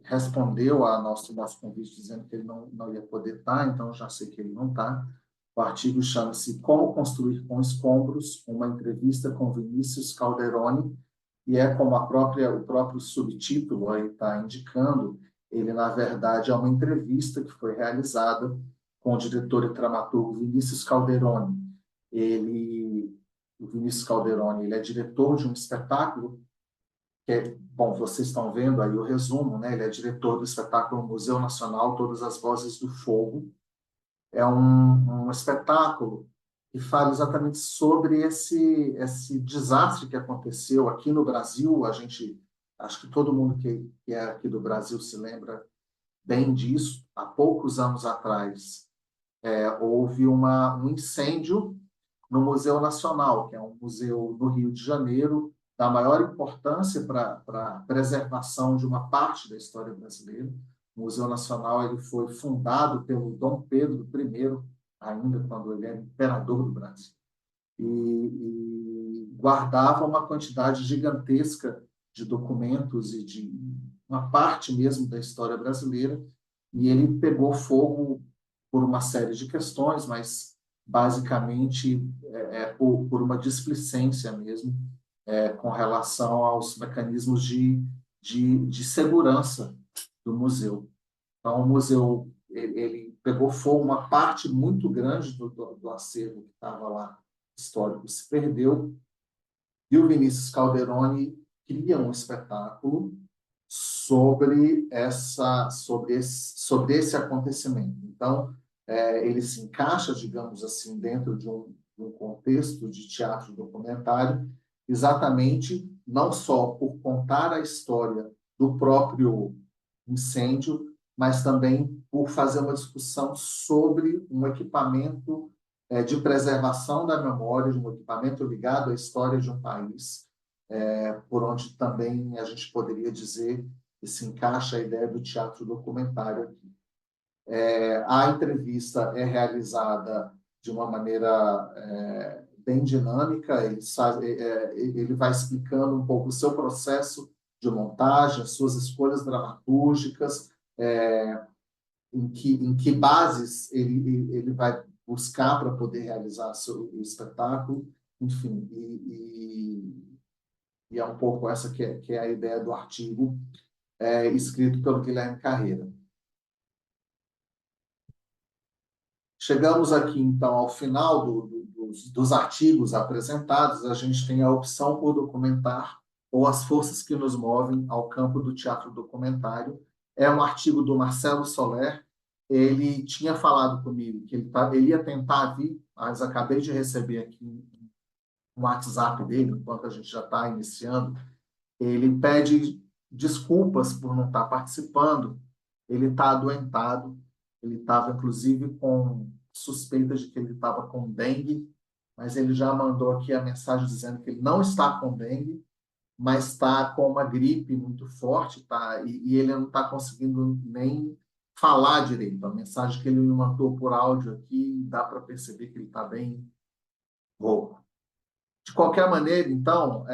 respondeu ao nosso convite dizendo que ele não ia poder estar, então já sei que ele não está. O artigo chama-se Como Construir com Escombros, uma entrevista com Vinícius Calderoni, e é como o próprio subtítulo aí está indicando, ele, na verdade, é uma entrevista que foi realizada com o diretor e dramaturgo Vinícius Calderoni. O Vinícius Calderoni, ele é diretor de um espetáculo que é, bom, vocês estão vendo aí o resumo, né? Ele é diretor do espetáculo Museu Nacional Todas as Vozes do Fogo. É um espetáculo que fala exatamente sobre esse desastre que aconteceu aqui no Brasil. Acho que todo mundo que é aqui do Brasil se lembra bem disso. Há poucos anos atrás, houve um incêndio no Museu Nacional, que é um museu no Rio de Janeiro, da maior importância para a preservação de uma parte da história brasileira. O Museu Nacional ele foi fundado pelo Dom Pedro I, ainda quando ele era imperador do Brasil, e guardava uma quantidade gigantesca de documentos e de uma parte mesmo da história brasileira, e ele pegou fogo por uma série de questões, mas basicamente por uma displicência mesmo, com relação aos mecanismos de segurança do museu. Então, o museu ele pegou fogo, uma parte muito grande do acervo que estava lá, histórico, se perdeu, e o Vinícius Calderoni cria um espetáculo sobre esse acontecimento. Então, ele se encaixa, digamos assim, dentro de um contexto de teatro documentário, exatamente não só por contar a história do próprio incêndio, mas também por fazer uma discussão sobre um equipamento de preservação da memória, de um equipamento ligado à história de um país, por onde também a gente poderia dizer que se encaixa a ideia do teatro documentário aqui. A entrevista é realizada de uma maneira bem dinâmica, ele vai explicando um pouco o seu processo de montagem, as suas escolhas dramatúrgicas, em que bases ele vai buscar para poder realizar o espetáculo, enfim, e é um pouco essa que é a ideia do artigo escrito pelo Guilherme Carreira. Chegamos aqui, então, ao final dos artigos apresentados. A gente tem a opção por documentar ou as forças que nos movem ao campo do teatro documentário. É um artigo do Marcelo Soler. Ele tinha falado comigo que ele ia tentar vir, mas acabei de receber aqui um WhatsApp dele, enquanto a gente já está iniciando. Ele pede desculpas por não estar participando. Ele está adoentado. Ele estava, inclusive, com suspeita de que ele estava com dengue, mas ele já mandou aqui a mensagem dizendo que ele não está com dengue, mas está com uma gripe muito forte, tá? E ele não está conseguindo nem falar direito. A mensagem que ele me mandou por áudio aqui, dá para perceber que ele está bem rouco. De qualquer maneira, então,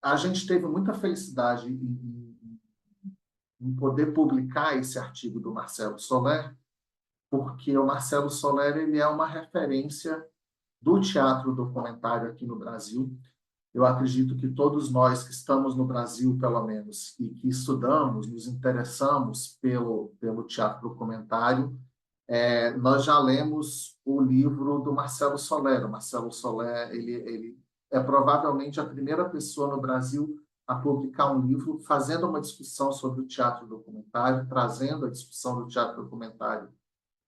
a gente teve muita felicidade em poder publicar esse artigo do Marcelo Soler, porque o Marcelo Soler ele é uma referência do teatro documentário aqui no Brasil. Eu acredito que todos nós que estamos no Brasil, pelo menos, e que estudamos, nos interessamos pelo teatro documentário, nós já lemos o livro do Marcelo Soler. O Marcelo Soler ele é provavelmente a primeira pessoa no Brasil a publicar um livro fazendo uma discussão sobre o teatro documentário, trazendo a discussão do teatro documentário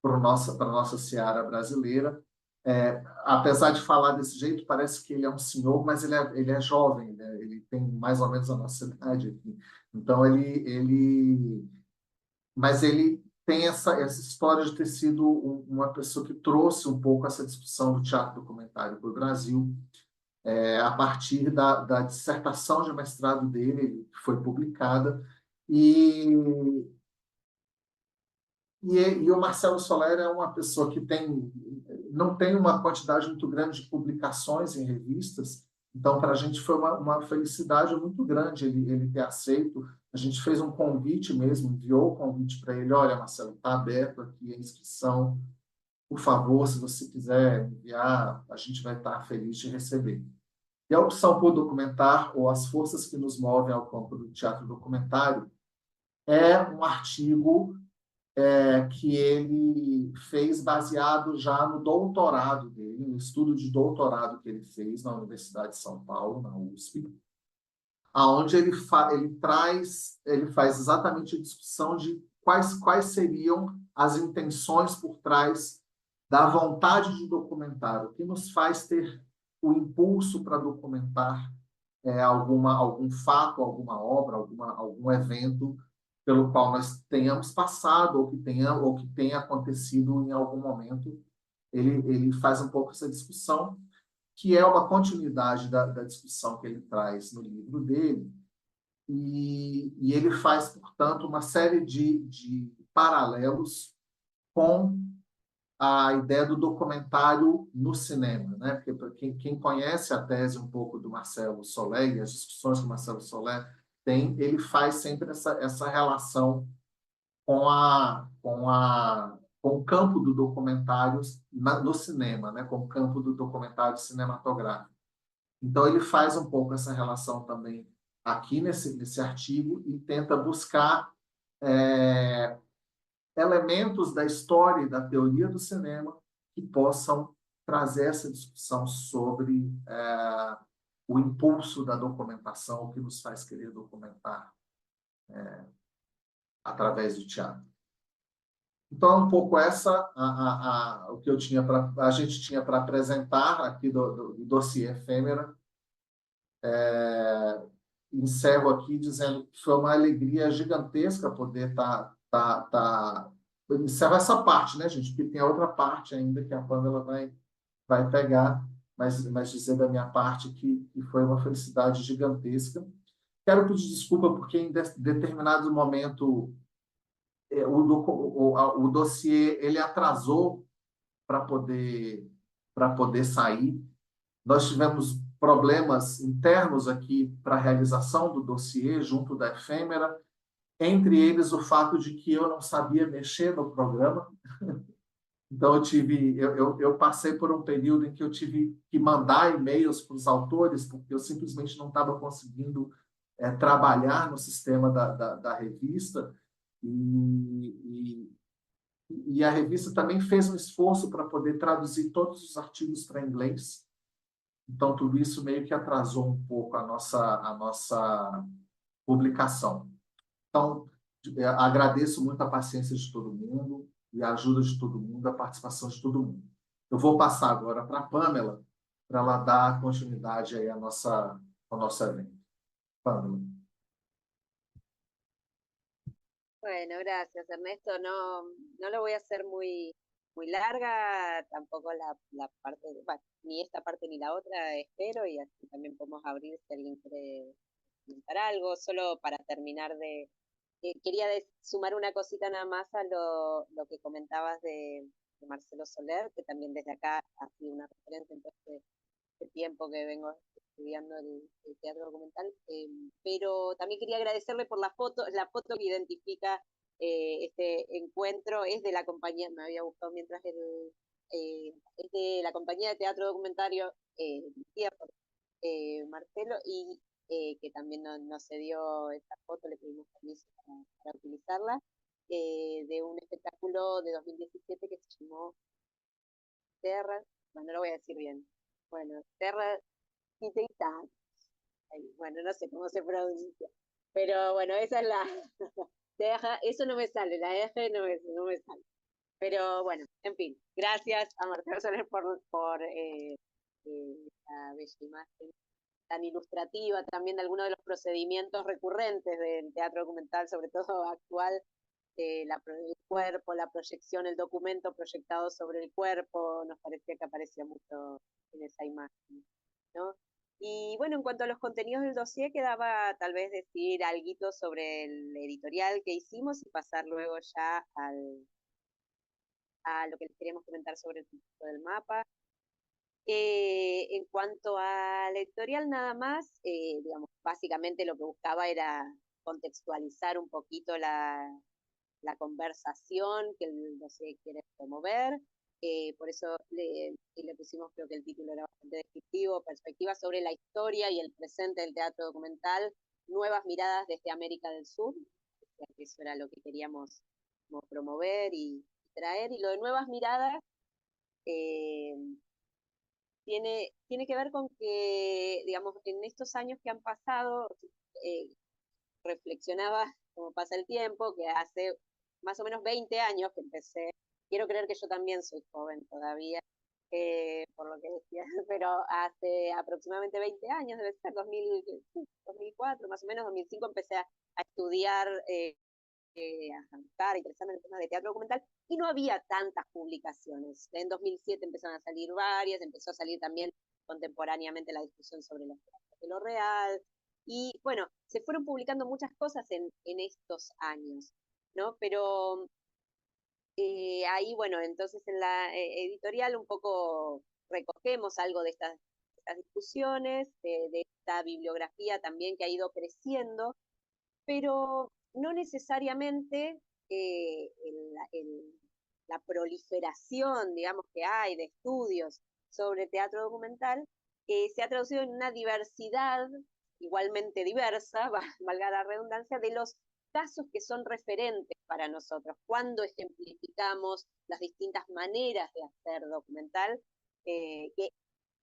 para a nossa seara brasileira. Apesar de falar desse jeito, parece que ele é um senhor, mas ele é jovem, né? Ele tem mais ou menos a nossa idade aqui. Então, mas ele tem essa história de ter sido uma pessoa que trouxe um pouco essa discussão do teatro documentário para o Brasil, a partir da dissertação de mestrado dele, que foi publicada, e o Marcelo Soler é uma pessoa que não tem uma quantidade muito grande de publicações em revistas, então, para a gente foi uma felicidade muito grande ele ter aceito. A gente fez um convite mesmo, enviou o convite para ele: olha, Marcelo, está aberto aqui a inscrição, por favor, se você quiser enviar, a gente vai estar feliz de receber. E a opção por documentar, ou as forças que nos movem ao campo do teatro documentário, é um artigo que ele fez baseado já no doutorado dele, no estudo de doutorado que ele fez na Universidade de São Paulo, na USP, aonde ele faz exatamente a discussão de quais seriam as intenções por trás da vontade de documentar, o que nos faz ter o impulso para documentar algum fato, alguma obra, algum evento pelo qual nós tenhamos passado ou que tenha acontecido em algum momento. Ele faz um pouco essa discussão, que é uma continuidade da discussão que ele traz no livro dele, e ele faz, portanto, uma série de paralelos com a ideia do documentário no cinema, né? Porque para quem conhece a tese um pouco do Marcelo Soler e as discussões que o Marcelo Soler tem, ele faz sempre essa relação com o campo do documentário no cinema, né? Com o campo do documentário cinematográfico. Então, ele faz um pouco essa relação também aqui nesse artigo e tenta buscar elementos da história e da teoria do cinema que possam trazer essa discussão sobre o impulso da documentação, o que nos faz querer documentar através do teatro. Então, um pouco o que a gente tinha para apresentar aqui do dossiê Efêmera. Encerro aqui dizendo que foi uma alegria gigantesca poder encerro essa parte, né, gente? Porque tem a outra parte ainda que a Pamela vai pegar, mas dizer da minha parte que foi uma felicidade gigantesca. Quero pedir desculpa porque em determinado momento o dossiê ele atrasou para poder sair. Nós tivemos problemas internos aqui para a realização do dossiê junto da Efêmera, entre eles o fato de que eu não sabia mexer no programa. Então, eu passei por um período em que eu tive que mandar e-mails para os autores, porque eu simplesmente não estava conseguindo trabalhar no sistema da revista, e a revista também fez um esforço para poder traduzir todos os artigos para inglês. Então, tudo isso meio que atrasou um pouco a nossa publicação. Então, agradeço muito a paciência de todo mundo e a ajuda de todo mundo, a participação de todo mundo. Eu vou passar agora para a Pamela, para ela dar continuidade aí ao nosso evento. Pamela. Bueno, gracias, Ernesto. No lo voy a hacer muy larga, tampoco la parte, ni esta parte ni la otra, espero, y así también podemos abrir si alguien quiere comentar algo, solo para terminar quería sumar una cosita nada más a lo que comentabas de Marcelo Soler, que también desde acá ha sido una referencia en todo este tiempo que vengo estudiando el teatro documental, pero también quería agradecerle por la foto que identifica este encuentro, es de la compañía, me había buscado mientras es de la compañía de teatro documentario dirigida por Marcelo, y que también nos cedió esta foto, le pedimos permiso para utilizarla, de un espectáculo de 2017 que se llamó Terra, no lo voy a decir bien, bueno, Terra Citeitán, bueno, no sé cómo se pronuncia, pero bueno, esa es la Terra, eso no me sale, la F no me sale, pero bueno, en fin, gracias a Marcelo Soler por esta bella imagen tan ilustrativa también de algunos de los procedimientos recurrentes del teatro documental, sobre todo actual, el cuerpo, la proyección, el documento proyectado sobre el cuerpo, nos parecía que aparecía mucho en esa imagen, ¿no? Y bueno, en cuanto a los contenidos del dossier, quedaba tal vez decir algo sobre el editorial que hicimos y pasar luego ya a lo que les queríamos comentar sobre el título del mapa. En cuanto al editorial nada más, digamos, básicamente lo que buscaba era contextualizar un poquito la conversación que el dossier quiere promover, por eso le pusimos, creo que el título era bastante descriptivo, Perspectivas sobre la historia y el presente del teatro documental, nuevas miradas desde América del Sur. Eso era lo que queríamos como promover y traer. Y lo de nuevas miradas tiene que ver con que, digamos, en estos años que han pasado, reflexionaba cómo pasa el tiempo, que hace más o menos 20 años que empecé. Quiero creer que yo también soy joven todavía, por lo que decía, pero hace aproximadamente 20 años, debe ser 2004, más o menos 2005, empecé a estudiar, a buscar, interesarme en el tema de teatro documental, y no había tantas publicaciones. En 2007 empezaron a salir varias, empezó a salir también contemporáneamente la discusión sobre los teatros de lo real, y bueno, se fueron publicando muchas cosas en estos años, ¿no? Pero ahí, bueno, entonces en la editorial un poco recogemos algo de estas discusiones, de esta bibliografía también que ha ido creciendo, pero no necesariamente la proliferación, digamos, que hay de estudios sobre teatro documental se ha traducido en una diversidad igualmente diversa, valga la redundancia, de los casos que son referentes para nosotros, cuando ejemplificamos las distintas maneras de hacer documental, que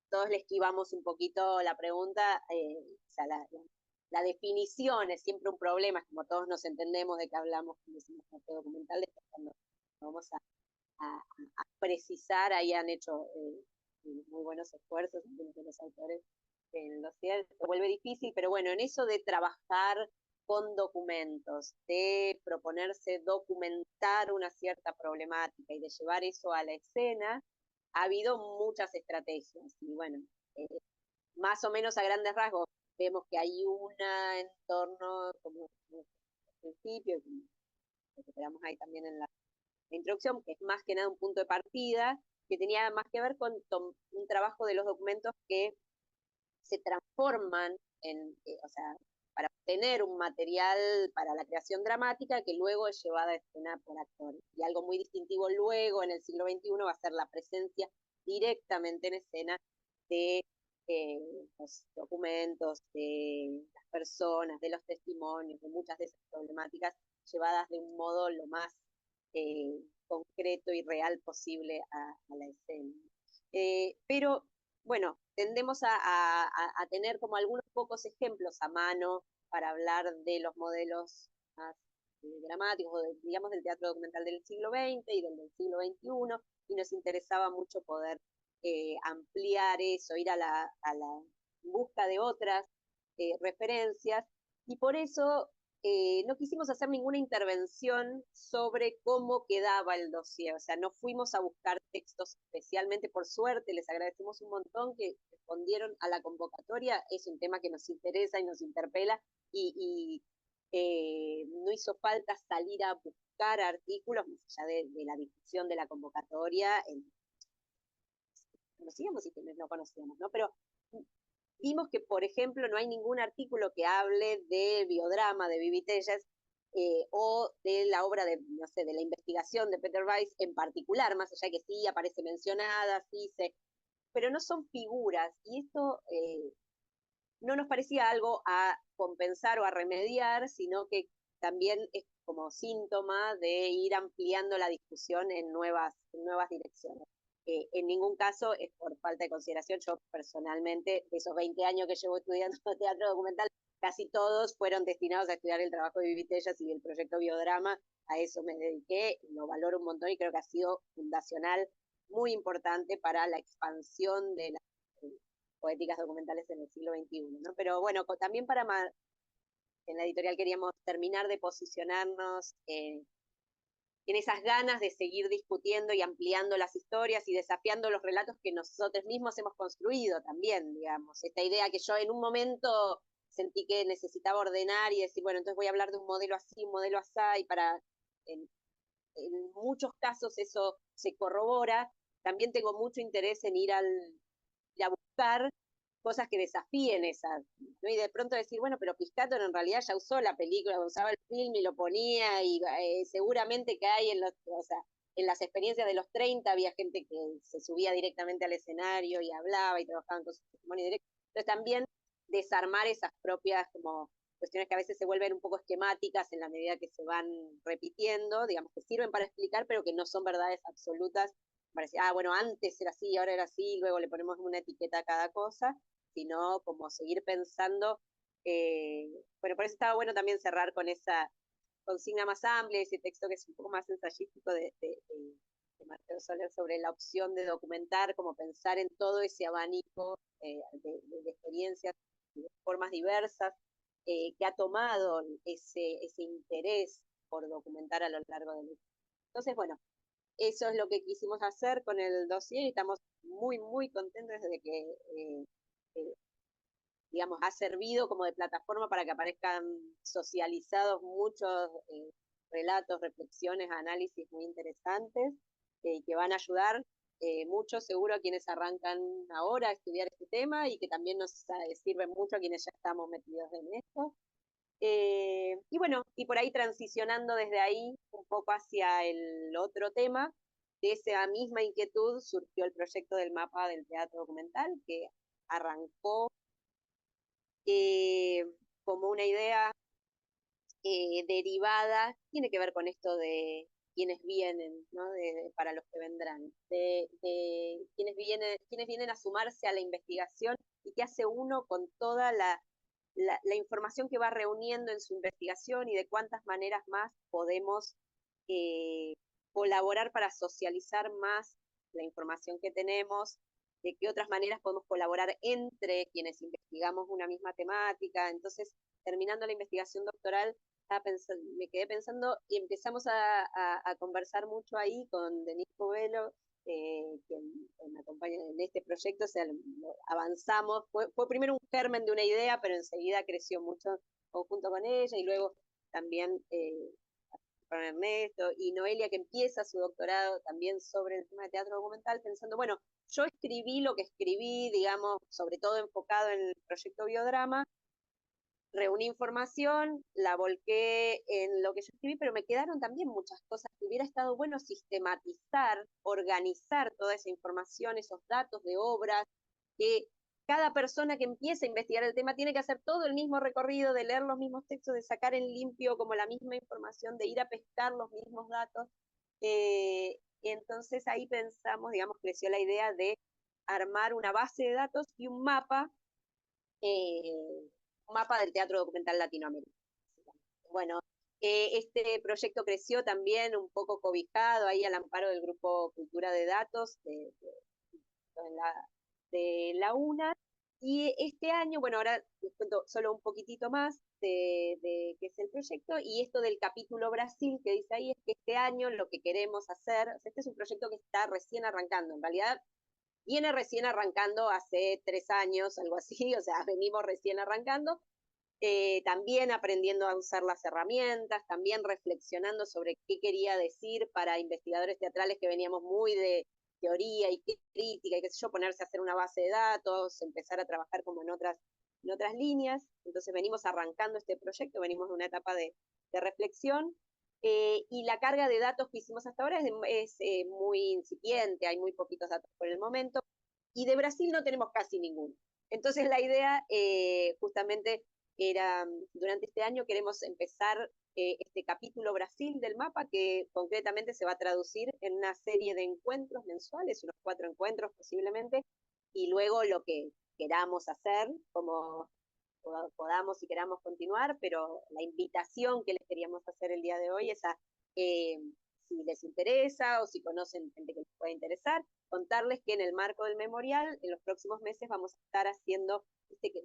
todos le esquivamos un poquito la pregunta, o sea, la definición es siempre un problema, como todos nos entendemos de que hablamos cuando decimos arte documental, después cuando vamos a precisar, ahí han hecho muy buenos esfuerzos de los autores en los cierres, se vuelve difícil, pero bueno, en eso de trabajar con documentos, de proponerse documentar una cierta problemática y de llevar eso a la escena, ha habido muchas estrategias, y bueno, más o menos a grandes rasgos, vemos que hay una en torno, como al principio, lo que quedamos ahí también en la introducción, que es más que nada un punto de partida, que tenía más que ver con un trabajo de los documentos que se transforman o sea, para obtener un material para la creación dramática que luego es llevada a escena por actores. Y algo muy distintivo luego en el siglo XXI va a ser la presencia directamente en escena de los documentos, de las personas, de los testimonios, de muchas de esas problemáticas llevadas de un modo lo más concreto y real posible a la escena. Pero bueno, tendemos a tener como algunos pocos ejemplos a mano para hablar de los modelos más dramáticos, o digamos del teatro documental del siglo XX y del siglo XXI, y nos interesaba mucho poder ampliar eso, ir a la busca de otras referencias, y por eso no quisimos hacer ninguna intervención sobre cómo quedaba el dossier, o sea, no fuimos a buscar textos especialmente, por suerte, les agradecemos un montón que respondieron a la convocatoria, es un tema que nos interesa y nos interpela, y no hizo falta salir a buscar artículos, más allá de la difusión de la convocatoria, conocíamos y quienes no conocíamos, ¿no? Pero vimos que, por ejemplo, no hay ningún artículo que hable de biodrama de Vivi Telles o de la obra de, no sé, de la investigación de Peter Weiss en particular, más allá de que sí aparece mencionada, sí se, pero no son figuras, y esto no nos parecía algo a compensar o a remediar, sino que también es como síntoma de ir ampliando la discusión en nuevas direcciones. En ningún caso es por falta de consideración. Yo personalmente, de esos 20 años que llevo estudiando teatro documental, casi todos fueron destinados a estudiar el trabajo de Vivi Telles y el proyecto Biodrama. A eso me dediqué, lo valoro un montón y creo que ha sido fundacional, muy importante para la expansión de las poéticas documentales en el siglo XXI, ¿no? Pero bueno, también en la editorial queríamos terminar de posicionarnos en esas ganas de seguir discutiendo y ampliando las historias y desafiando los relatos que nosotros mismos hemos construido también, digamos. Esta idea que yo en un momento sentí que necesitaba ordenar y decir, bueno, entonces voy a hablar de un modelo así, un modelo así, y en muchos casos eso se corrobora. También tengo mucho interés en ir a buscar cosas que desafíen esas, ¿no? Y de pronto decir, bueno, pero Piscator en realidad ya usó la película, usaba el film y lo ponía, y seguramente que hay o sea, en las experiencias de los 30 había gente que se subía directamente al escenario y hablaba y trabajaban con su testimonio directo. Entonces también desarmar esas propias como cuestiones que a veces se vuelven un poco esquemáticas en la medida que se van repitiendo, digamos que sirven para explicar, pero que no son verdades absolutas. Parece, bueno, antes era así, ahora era así, luego le ponemos una etiqueta a cada cosa, sino como seguir pensando. Bueno, por eso estaba bueno también cerrar con esa consigna más amplia, ese texto que es un poco más ensayístico de Marcelo Soler sobre la opción de documentar, como pensar en todo ese abanico de experiencias, de formas diversas, que ha tomado ese interés por documentar a lo largo del tiempo. Entonces, bueno, eso es lo que quisimos hacer con el dossier y estamos muy, muy contentos de que digamos, ha servido como de plataforma para que aparezcan socializados muchos relatos, reflexiones, análisis muy interesantes que van a ayudar mucho seguro a quienes arrancan ahora a estudiar este tema y que también nos sirven mucho a quienes ya estamos metidos en esto. Y bueno, y por ahí transicionando desde ahí un poco hacia el otro tema, de esa misma inquietud surgió el proyecto del mapa del teatro documental, que arrancó como una idea derivada, tiene que ver con esto de quienes vienen, ¿no? Para los que vendrán, de quienes vienen a sumarse a la investigación y qué hace uno con toda la información que va reuniendo en su investigación y de cuántas maneras más podemos colaborar para socializar más la información que tenemos, de qué otras maneras podemos colaborar entre quienes investigamos una misma temática. Entonces, terminando la investigación doctoral, me quedé pensando y empezamos a conversar mucho ahí con Denise Covelo, que me acompaña en este proyecto. O sea, avanzamos, fue primero un germen de una idea, pero enseguida creció mucho conjunto con ella, y luego también con Ernesto y Noelia, que empieza su doctorado también sobre el tema de teatro documental, pensando, bueno, yo escribí lo que escribí, digamos, sobre todo enfocado en el proyecto Biodrama, reuní información, la volqué en lo que yo escribí, pero me quedaron también muchas cosas que hubiera estado bueno sistematizar, organizar toda esa información, esos datos de obras, que cada persona que empieza a investigar el tema tiene que hacer todo el mismo recorrido, de leer los mismos textos, de sacar en limpio como la misma información, de ir a pescar los mismos datos. Entonces ahí pensamos, digamos, creció la idea de armar una base de datos y un mapa del teatro documental latinoamericano. Bueno, este proyecto creció también un poco cobijado ahí al amparo del Grupo Cultura de Datos de la UNA, y este año, bueno, ahora les cuento solo un poquitito más de qué es el proyecto, y esto del capítulo Brasil que dice ahí es que este año lo que queremos hacer, o sea, este es un proyecto que está recién arrancando, en realidad viene recién arrancando hace 3 años, algo así, o sea, venimos recién arrancando, también aprendiendo a usar las herramientas, también reflexionando sobre qué quería decir para investigadores teatrales que veníamos muy de teoría y crítica y qué sé yo, ponerse a hacer una base de datos, empezar a trabajar como en otras líneas. Entonces venimos arrancando este proyecto, venimos de una etapa de reflexión, y la carga de datos que hicimos hasta ahora es muy incipiente, hay muy poquitos datos por el momento, y de Brasil no tenemos casi ninguno. Entonces la idea justamente era, durante este año queremos empezar este capítulo Brasil del mapa, que concretamente se va a traducir en una serie de encuentros mensuales, unos 4 encuentros posiblemente, y luego lo que queramos hacer, como podamos y queramos continuar, pero la invitación que les queríamos hacer el día de hoy es a, si les interesa o si conocen gente que les pueda interesar, contarles que en el marco del memorial, en los próximos meses vamos a estar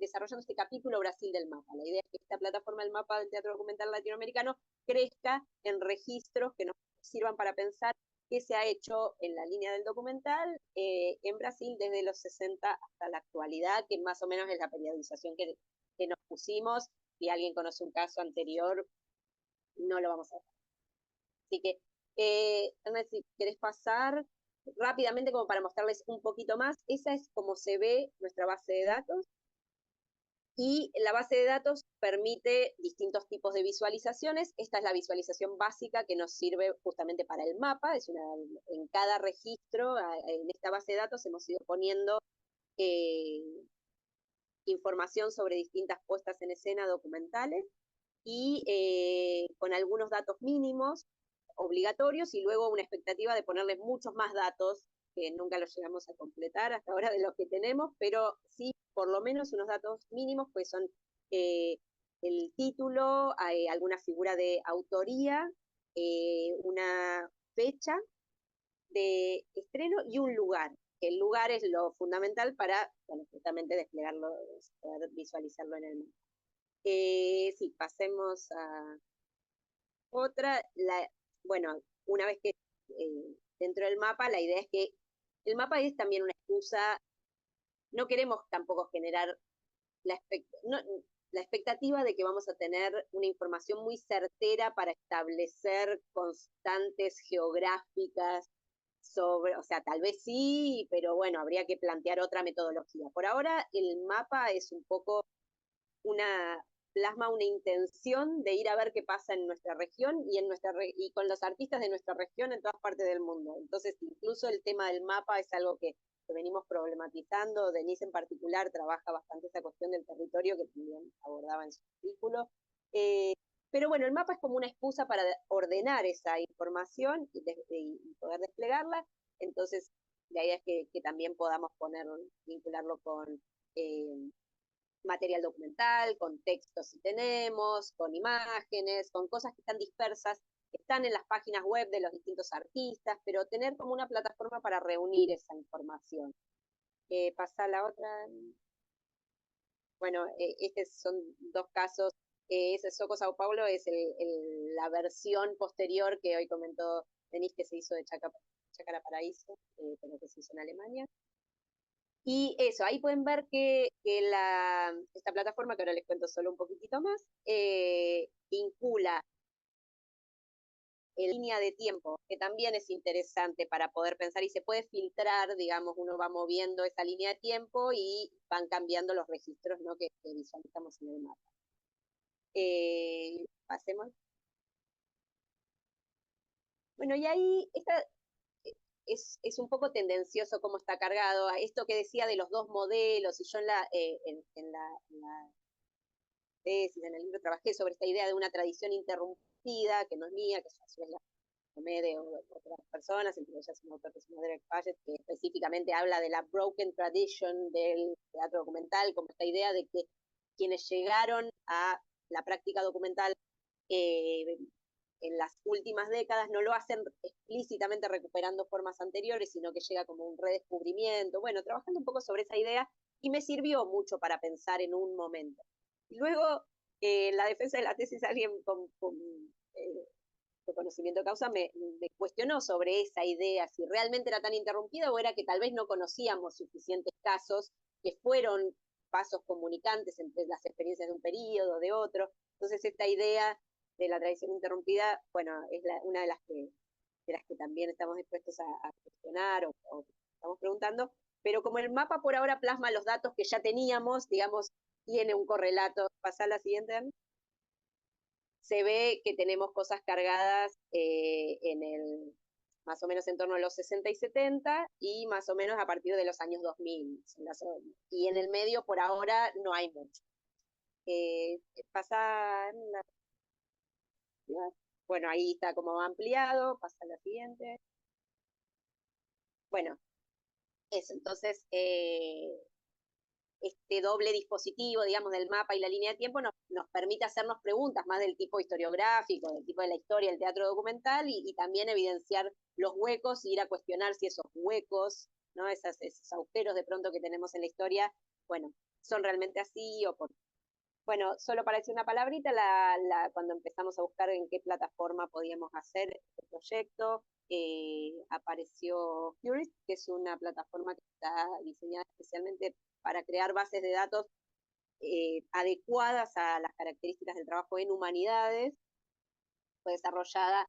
desarrollando este capítulo Brasil del mapa. La idea es que esta plataforma del mapa del teatro documental latinoamericano crezca en registros que nos sirvan para pensar qué se ha hecho en la línea del documental en Brasil desde los 60 hasta la actualidad, que más o menos es la periodización que nos pusimos. Si alguien conoce un caso anterior, no lo vamos a hacer. Así que, Ernest, si querés pasar rápidamente como para mostrarles un poquito más, esa es como se ve nuestra base de datos. Y la base de datos permite distintos tipos de visualizaciones. Esta es la visualización básica que nos sirve justamente para el mapa. En cada registro, en esta base de datos, hemos ido poniendo información sobre distintas puestas en escena documentales y con algunos datos mínimos obligatorios y luego una expectativa de ponerle muchos más datos que nunca los llegamos a completar hasta ahora de los que tenemos, pero sí por lo menos unos datos mínimos, pues son el título, alguna figura de autoría, una fecha de estreno y un lugar. El lugar es lo fundamental para, bueno, justamente desplegarlo, poder visualizarlo en el mapa. Sí, pasemos a otra. Bueno, una vez que dentro del mapa, la idea es que el mapa es también una excusa. No queremos tampoco generar la expectativa de que vamos a tener una información muy certera para establecer constantes geográficas sobre, o sea, tal vez sí, pero bueno, habría que plantear otra metodología. Por ahora, el mapa es un poco plasma una intención de ir a ver qué pasa en nuestra región y con los artistas de nuestra región en todas partes del mundo. Entonces, incluso el tema del mapa es algo que venimos problematizando. Denise en particular trabaja bastante esa cuestión del territorio que también abordaba en su artículo. Pero bueno, el mapa es como una excusa para ordenar esa información y poder desplegarla. Entonces, la idea es que también podamos vincularlo con material documental, con textos si tenemos, con imágenes, con cosas que están dispersas, que están en las páginas web de los distintos artistas, pero tener como una plataforma para reunir esa información. Pasa la otra. Bueno, estos son dos casos. Ese Soco Sao Paulo es la versión posterior que hoy comentó Denise, que se hizo de Chácara Paraíso, pero que se hizo en Alemania. Y eso, ahí pueden ver que esta plataforma, que ahora les cuento solo un poquitito más, vincula en línea de tiempo, que también es interesante para poder pensar y se puede filtrar, digamos, uno va moviendo esa línea de tiempo y van cambiando los registros, ¿no?, que visualizamos en el mapa. Pasemos. Bueno, y ahí es un poco tendencioso cómo está cargado. A esto que decía de los dos modelos, y yo en la tesis, en el libro, trabajé sobre esta idea de una tradición interrumpida, que no es mía, que a su vez la tomé de otras personas, entre ellas un autor que se llama Derek Pagett, que específicamente habla de la broken tradition del teatro documental, como esta idea de que quienes llegaron a la práctica documental en las últimas décadas no lo hacen explícitamente recuperando formas anteriores, sino que llega como un redescubrimiento. Bueno, trabajando un poco sobre esa idea, y me sirvió mucho para pensar en un momento. Y luego, en la defensa de la tesis, alguien con conocimiento de causa me cuestionó sobre esa idea, si realmente era tan interrumpida o era que tal vez no conocíamos suficientes casos que fueron pasos comunicantes entre las experiencias de un periodo, de otro. Entonces, esta idea de la tradición interrumpida, bueno, es una de las que también estamos dispuestos a cuestionar o estamos preguntando, pero como el mapa por ahora plasma los datos que ya teníamos, digamos, tiene un correlato. Pasa a la siguiente, Ana. Se ve que tenemos cosas cargadas más o menos en torno a los 60 y 70, y más o menos a partir de los años 2000. Y en el medio, por ahora, no hay mucho. Pasa bueno, ahí está como ampliado, pasa a la siguiente. Bueno, eso, entonces, este doble dispositivo, digamos, del mapa y la línea de tiempo nos permite hacernos preguntas más del tipo historiográfico, del tipo de la historia del teatro documental, y también evidenciar los huecos y ir a cuestionar si esos huecos, ¿no?, esos agujeros de pronto que tenemos en la historia, bueno, son realmente así o por... Bueno, solo para decir una palabrita, cuando empezamos a buscar en qué plataforma podíamos hacer este proyecto, apareció Curist, que es una plataforma que está diseñada especialmente para crear bases de datos adecuadas a las características del trabajo en humanidades. Fue desarrollada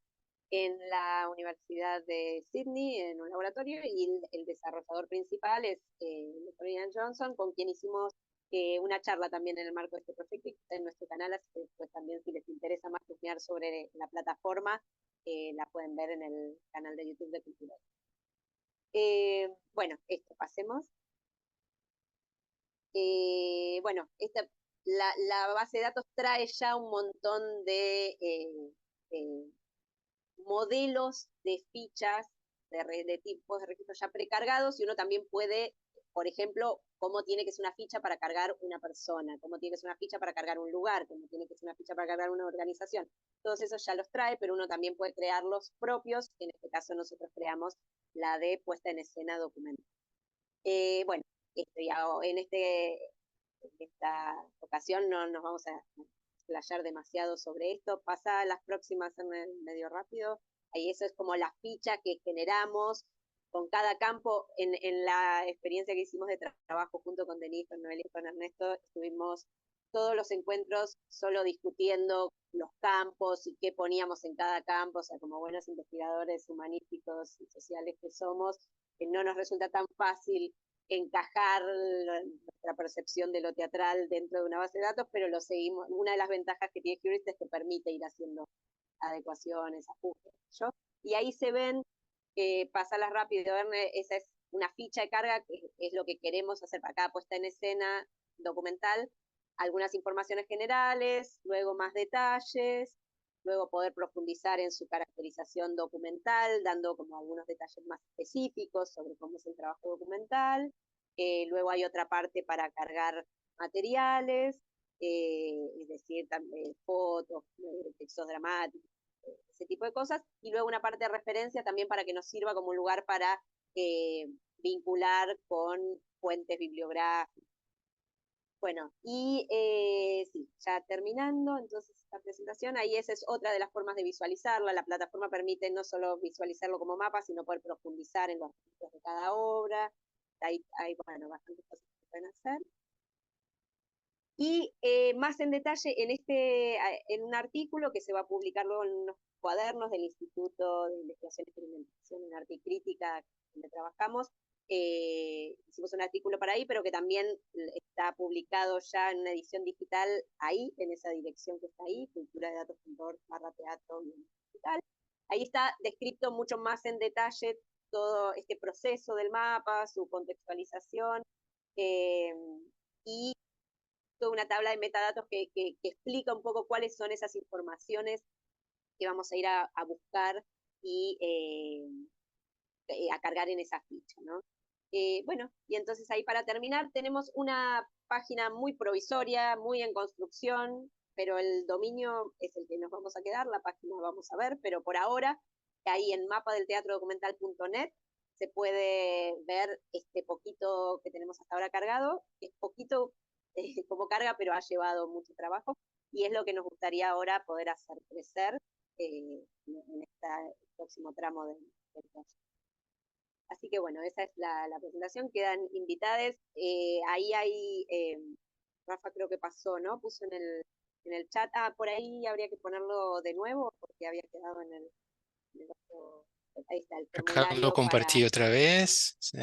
en la Universidad de Sydney, en un laboratorio, y el desarrollador principal es el doctor Ian Johnson, con quien hicimos una charla también en el marco de este proyecto y que está en nuestro canal, así que después también si les interesa más chusmear sobre la plataforma, la pueden ver en el canal de YouTube de Cultura. Bueno, esto, pasemos. Bueno, la base de datos trae ya un montón de modelos de fichas de tipos de registros ya precargados, y uno también puede, por ejemplo, cómo tiene que ser una ficha para cargar una persona, cómo tiene que ser una ficha para cargar un lugar, cómo tiene que ser una ficha para cargar una organización. Todos esos ya los trae, pero uno también puede crear los propios. En este caso nosotros creamos la de puesta en escena documental. Bueno, en esta ocasión no nos vamos a explayar demasiado sobre esto. Pasa a las próximas medio rápido. Ahí eso es como la ficha que generamos con cada campo. En la experiencia que hicimos de trabajo junto con Denise, con Noelia y con Ernesto, estuvimos todos los encuentros solo discutiendo los campos y qué poníamos en cada campo. O sea, como buenos investigadores humanísticos y sociales que somos, que no nos resulta tan fácil encajar nuestra percepción de lo teatral dentro de una base de datos, pero lo seguimos. Una de las ventajas que tiene Heuris es que permite ir haciendo adecuaciones, ajustes. Y ahí se ven, pasarlas rápido, esa es una ficha de carga, que es lo que queremos hacer para cada puesta en escena documental, algunas informaciones generales, luego más detalles, luego poder profundizar en su caracterización documental, dando como algunos detalles más específicos sobre cómo es el trabajo documental. Luego hay otra parte para cargar materiales, es decir, también fotos, textos dramáticos, ese tipo de cosas, y luego una parte de referencia también para que nos sirva como un lugar para vincular con fuentes bibliográficas. Bueno, y sí, ya terminando entonces esta presentación, ahí esa es otra de las formas de visualizarla. La plataforma permite no solo visualizarlo como mapa, sino poder profundizar en los registros de cada obra. Hay bueno, bastantes cosas que se pueden hacer. Y más en detalle en un artículo que se va a publicar luego en unos cuadernos del Instituto de Investigación y Experimentación en Arte y Crítica, donde trabajamos. Hicimos un artículo para ahí, pero que también está publicado ya en una edición digital ahí, en esa dirección que está ahí, culturadedatos.org/teatro digital. Ahí está descrito mucho más en detalle todo este proceso del mapa, su contextualización, y toda una tabla de metadatos que explica un poco cuáles son esas informaciones que vamos a ir a buscar y a cargar en esa ficha, ¿no? Bueno, y entonces ahí para terminar tenemos una página muy provisoria, muy en construcción, pero el dominio es el que nos vamos a quedar, la página vamos a ver, pero por ahora ahí en mapadelteatrodocumental.net se puede ver este poquito que tenemos hasta ahora cargado. Es poquito como carga, pero ha llevado mucho trabajo, y es lo que nos gustaría ahora poder hacer crecer en este próximo tramo del proyecto. Así que bueno, esa es la presentación, quedan invitadas. Ahí hay, Rafa creo que pasó, ¿no? Puso en el chat, por ahí habría que ponerlo de nuevo, porque había quedado en el otro, ahí está el Acá lo formulario compartí para... otra vez. Sí.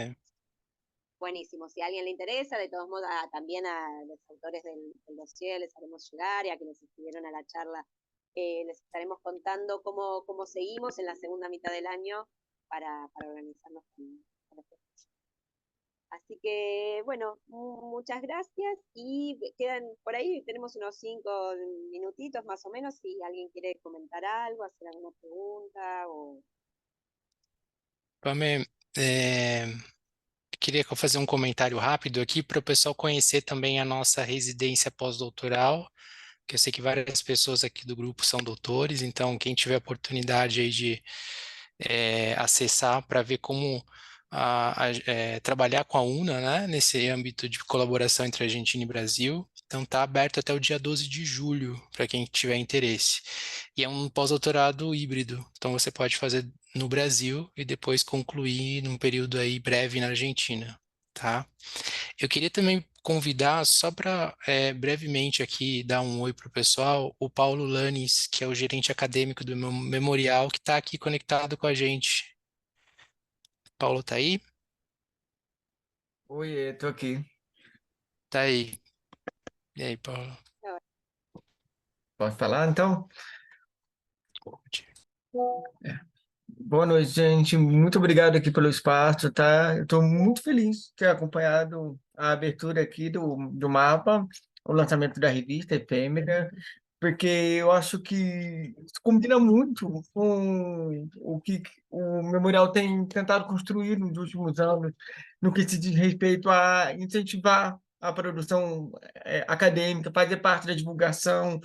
Buenísimo, si a alguien le interesa, de todos modos también a los autores del dossier les haremos llegar, y a quienes inscribieron a la charla les estaremos contando cómo seguimos en la segunda mitad del año para organizarnos con este proyecto. Así que, bueno, muchas gracias, y quedan por ahí, tenemos unos 5 minutitos más o menos, si alguien quiere comentar algo, hacer alguna pregunta o... Pamê, queria fazer um comentário rápido aqui para o pessoal conhecer também a nossa residência pós-doutoral, que eu sei que várias pessoas aqui do grupo são doutores, então quem tiver oportunidade aí de acessar para ver como trabalhar com a UNA, né, nesse âmbito de colaboração entre Argentina e Brasil. Então está aberto até o dia 12 de julho, para quem tiver interesse. E é um pós-doutorado híbrido, então você pode fazer no Brasil e depois concluir num período aí breve na Argentina, tá? Eu queria também convidar, só para brevemente aqui dar um oi para o pessoal, o Paulo Lanes, que é o gerente acadêmico do Memorial, que está aqui conectado com a gente. Paulo, tá aí? Oi, tô aqui. Tá aí. E aí, Paulo? Pode falar, então? Pode. Boa noite, gente. Muito obrigado aqui pelo espaço, tá? Eu estou muito feliz de ter acompanhado a abertura aqui do mapa, o lançamento da revista Efêmera, porque eu acho que isso combina muito com o que o Memorial tem tentado construir nos últimos anos, no que se diz respeito a incentivar a produção acadêmica, fazer parte da divulgação,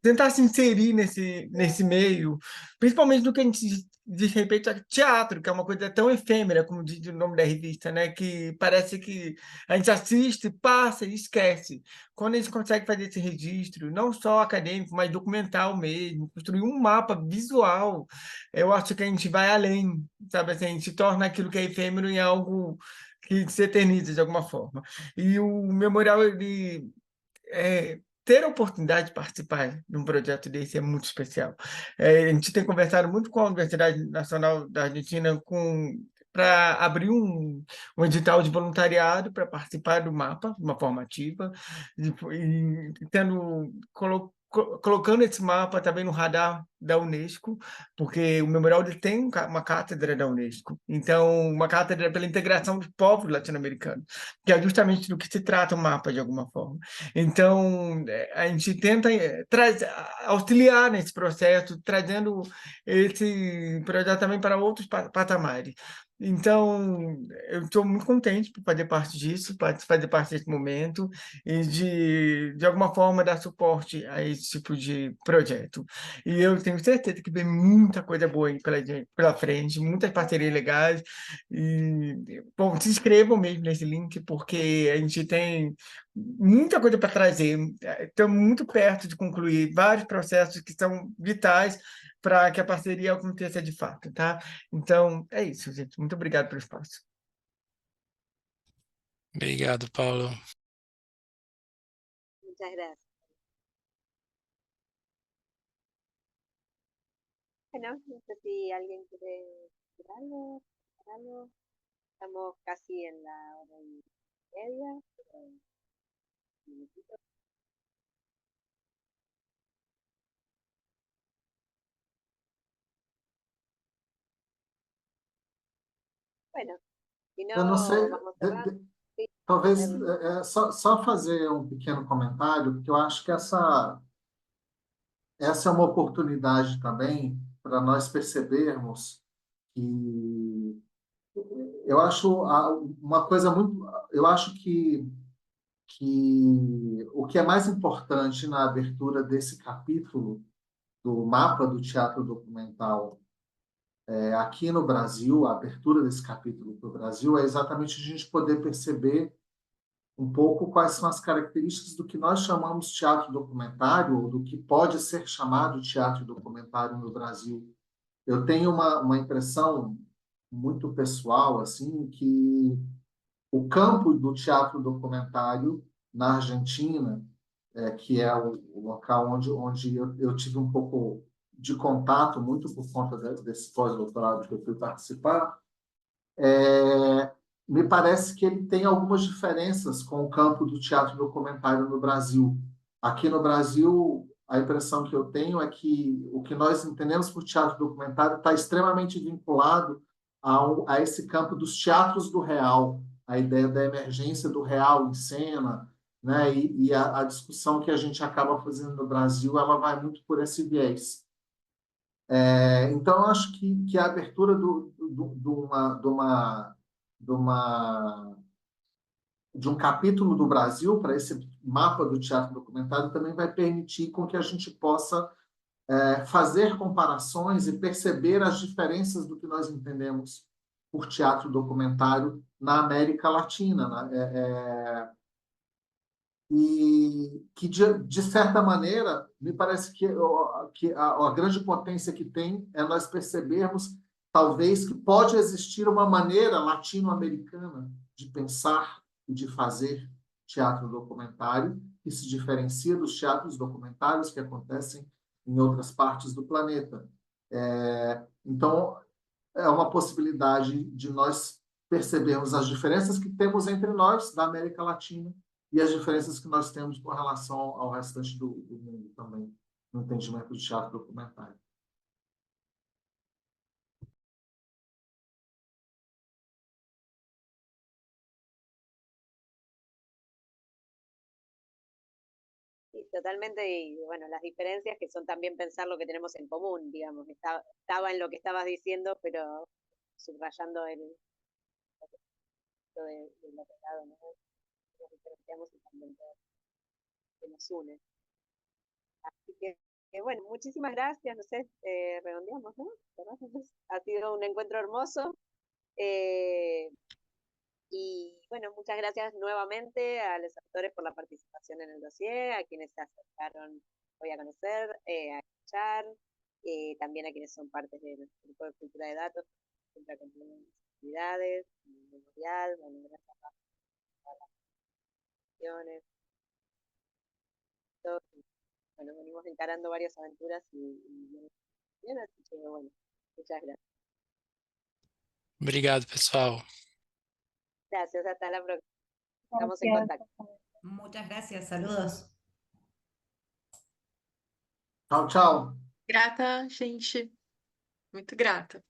tentar se inserir nesse meio, principalmente no que a gente diz respeito a teatro, que é uma coisa tão efêmera, como diz o nome da revista, né? Que parece que a gente assiste, passa e esquece. Quando a gente consegue fazer esse registro, não só acadêmico, mas documental mesmo, construir um mapa visual, eu acho que a gente vai além, sabe assim, a gente torna aquilo que é efêmero em algo que se eterniza de alguma forma. E o memorial, ele ter a oportunidade de participar de um projeto desse é muito especial. A gente tem conversado muito com a Universidade Nacional da Argentina para abrir um edital de voluntariado para participar do mapa, de uma forma ativa, e colocando esse mapa também no radar da Unesco, porque o Memorial ele tem uma cátedra da Unesco, então uma cátedra pela integração dos povos latino-americanos, que é justamente do que se trata o mapa de alguma forma. Então, a gente tenta auxiliar nesse processo, trazendo esse projeto também para outros patamares. Então, eu estou muito contente por fazer parte disso, fazer parte desse momento e de alguma forma, dar suporte a esse tipo de projeto. E eu tenho certeza que vem muita coisa boa aí pela frente, muitas parcerias legais. E, bom, se inscrevam mesmo nesse link, porque a gente tem muita coisa para trazer. Estamos muito perto de concluir vários processos que são vitais para que a parceria aconteça de fato, tá? Então, é isso, gente. Muito obrigado pelo espaço. Obrigado, Paulo. Muchas gracias. Bueno, no sé si alguien quiere decir algo, comentar algo. Estamos casi en la hora y media. Pero un minutito. Bueno, si Eu não sei, no, vamos cerrando. Sí, talvez hacer- só fazer um pequeno comentário, porque eu acho que essa é uma oportunidade também para nós percebermos que eu acho uma coisa muito, eu acho que o que é mais importante na abertura desse capítulo do mapa do teatro documental aqui no Brasil, a abertura desse capítulo para o Brasil, é exatamente a gente poder perceber um pouco quais são as características do que nós chamamos de teatro documentário, ou do que pode ser chamado de teatro documentário no Brasil. Eu tenho uma impressão muito pessoal, assim, que o campo do teatro documentário na Argentina, que é o local onde eu tive um pouco de contato, muito por conta desse pós-doutorado que eu fui participar, me parece que ele tem algumas diferenças com o campo do teatro documentário no Brasil. Aqui no Brasil, a impressão que eu tenho é que o que nós entendemos por teatro documentário está extremamente vinculado a esse campo dos teatros do real, a ideia da emergência do real em cena, né? E a discussão que a gente acaba fazendo no Brasil, ela vai muito por esse viés. Então, eu acho que a abertura de um capítulo do Brasil para esse mapa do teatro documentário também vai permitir com que a gente possa fazer comparações e perceber as diferenças do que nós entendemos por teatro documentário na América Latina, né? E que, de certa maneira, me parece que a grande potência que tem é nós percebermos, talvez, que pode existir uma maneira latino-americana de pensar e de fazer teatro documentário, que se diferencia dos teatros documentários que acontecem em outras partes do planeta. Então, é uma possibilidade de nós percebermos as diferenças que temos entre nós, da América Latina, e as diferenças que nós temos com relação ao restante do mundo também, no entendimento de teatro documentário. Sí, totalmente, y bueno, las diferencias que son también pensar lo que tenemos en común, digamos, estaba en lo que estabas diciendo, pero subrayando del otro lado, ¿no? Nos diferenciamos y también todo que nos une. Así que, bueno, muchísimas gracias, no sé, redondeamos, ¿no? Ha sido un encuentro hermoso. Y bueno, muchas gracias nuevamente a los autores por la participación en el dossier, a quienes se acercaron hoy a conocer, a escuchar, también a quienes son parte del grupo de cultura de datos, siempre acompañan las actividades, el memorial, bueno, gracias a todas las acciones. Bueno, venimos encarando varias aventuras y bien, así que bueno, muchas gracias. Obrigado, pessoal. Gracias, hasta la próxima. Estamos en contacto. Muchas gracias, saludos. Tchau, tchau. Grata, gente. Muito grata.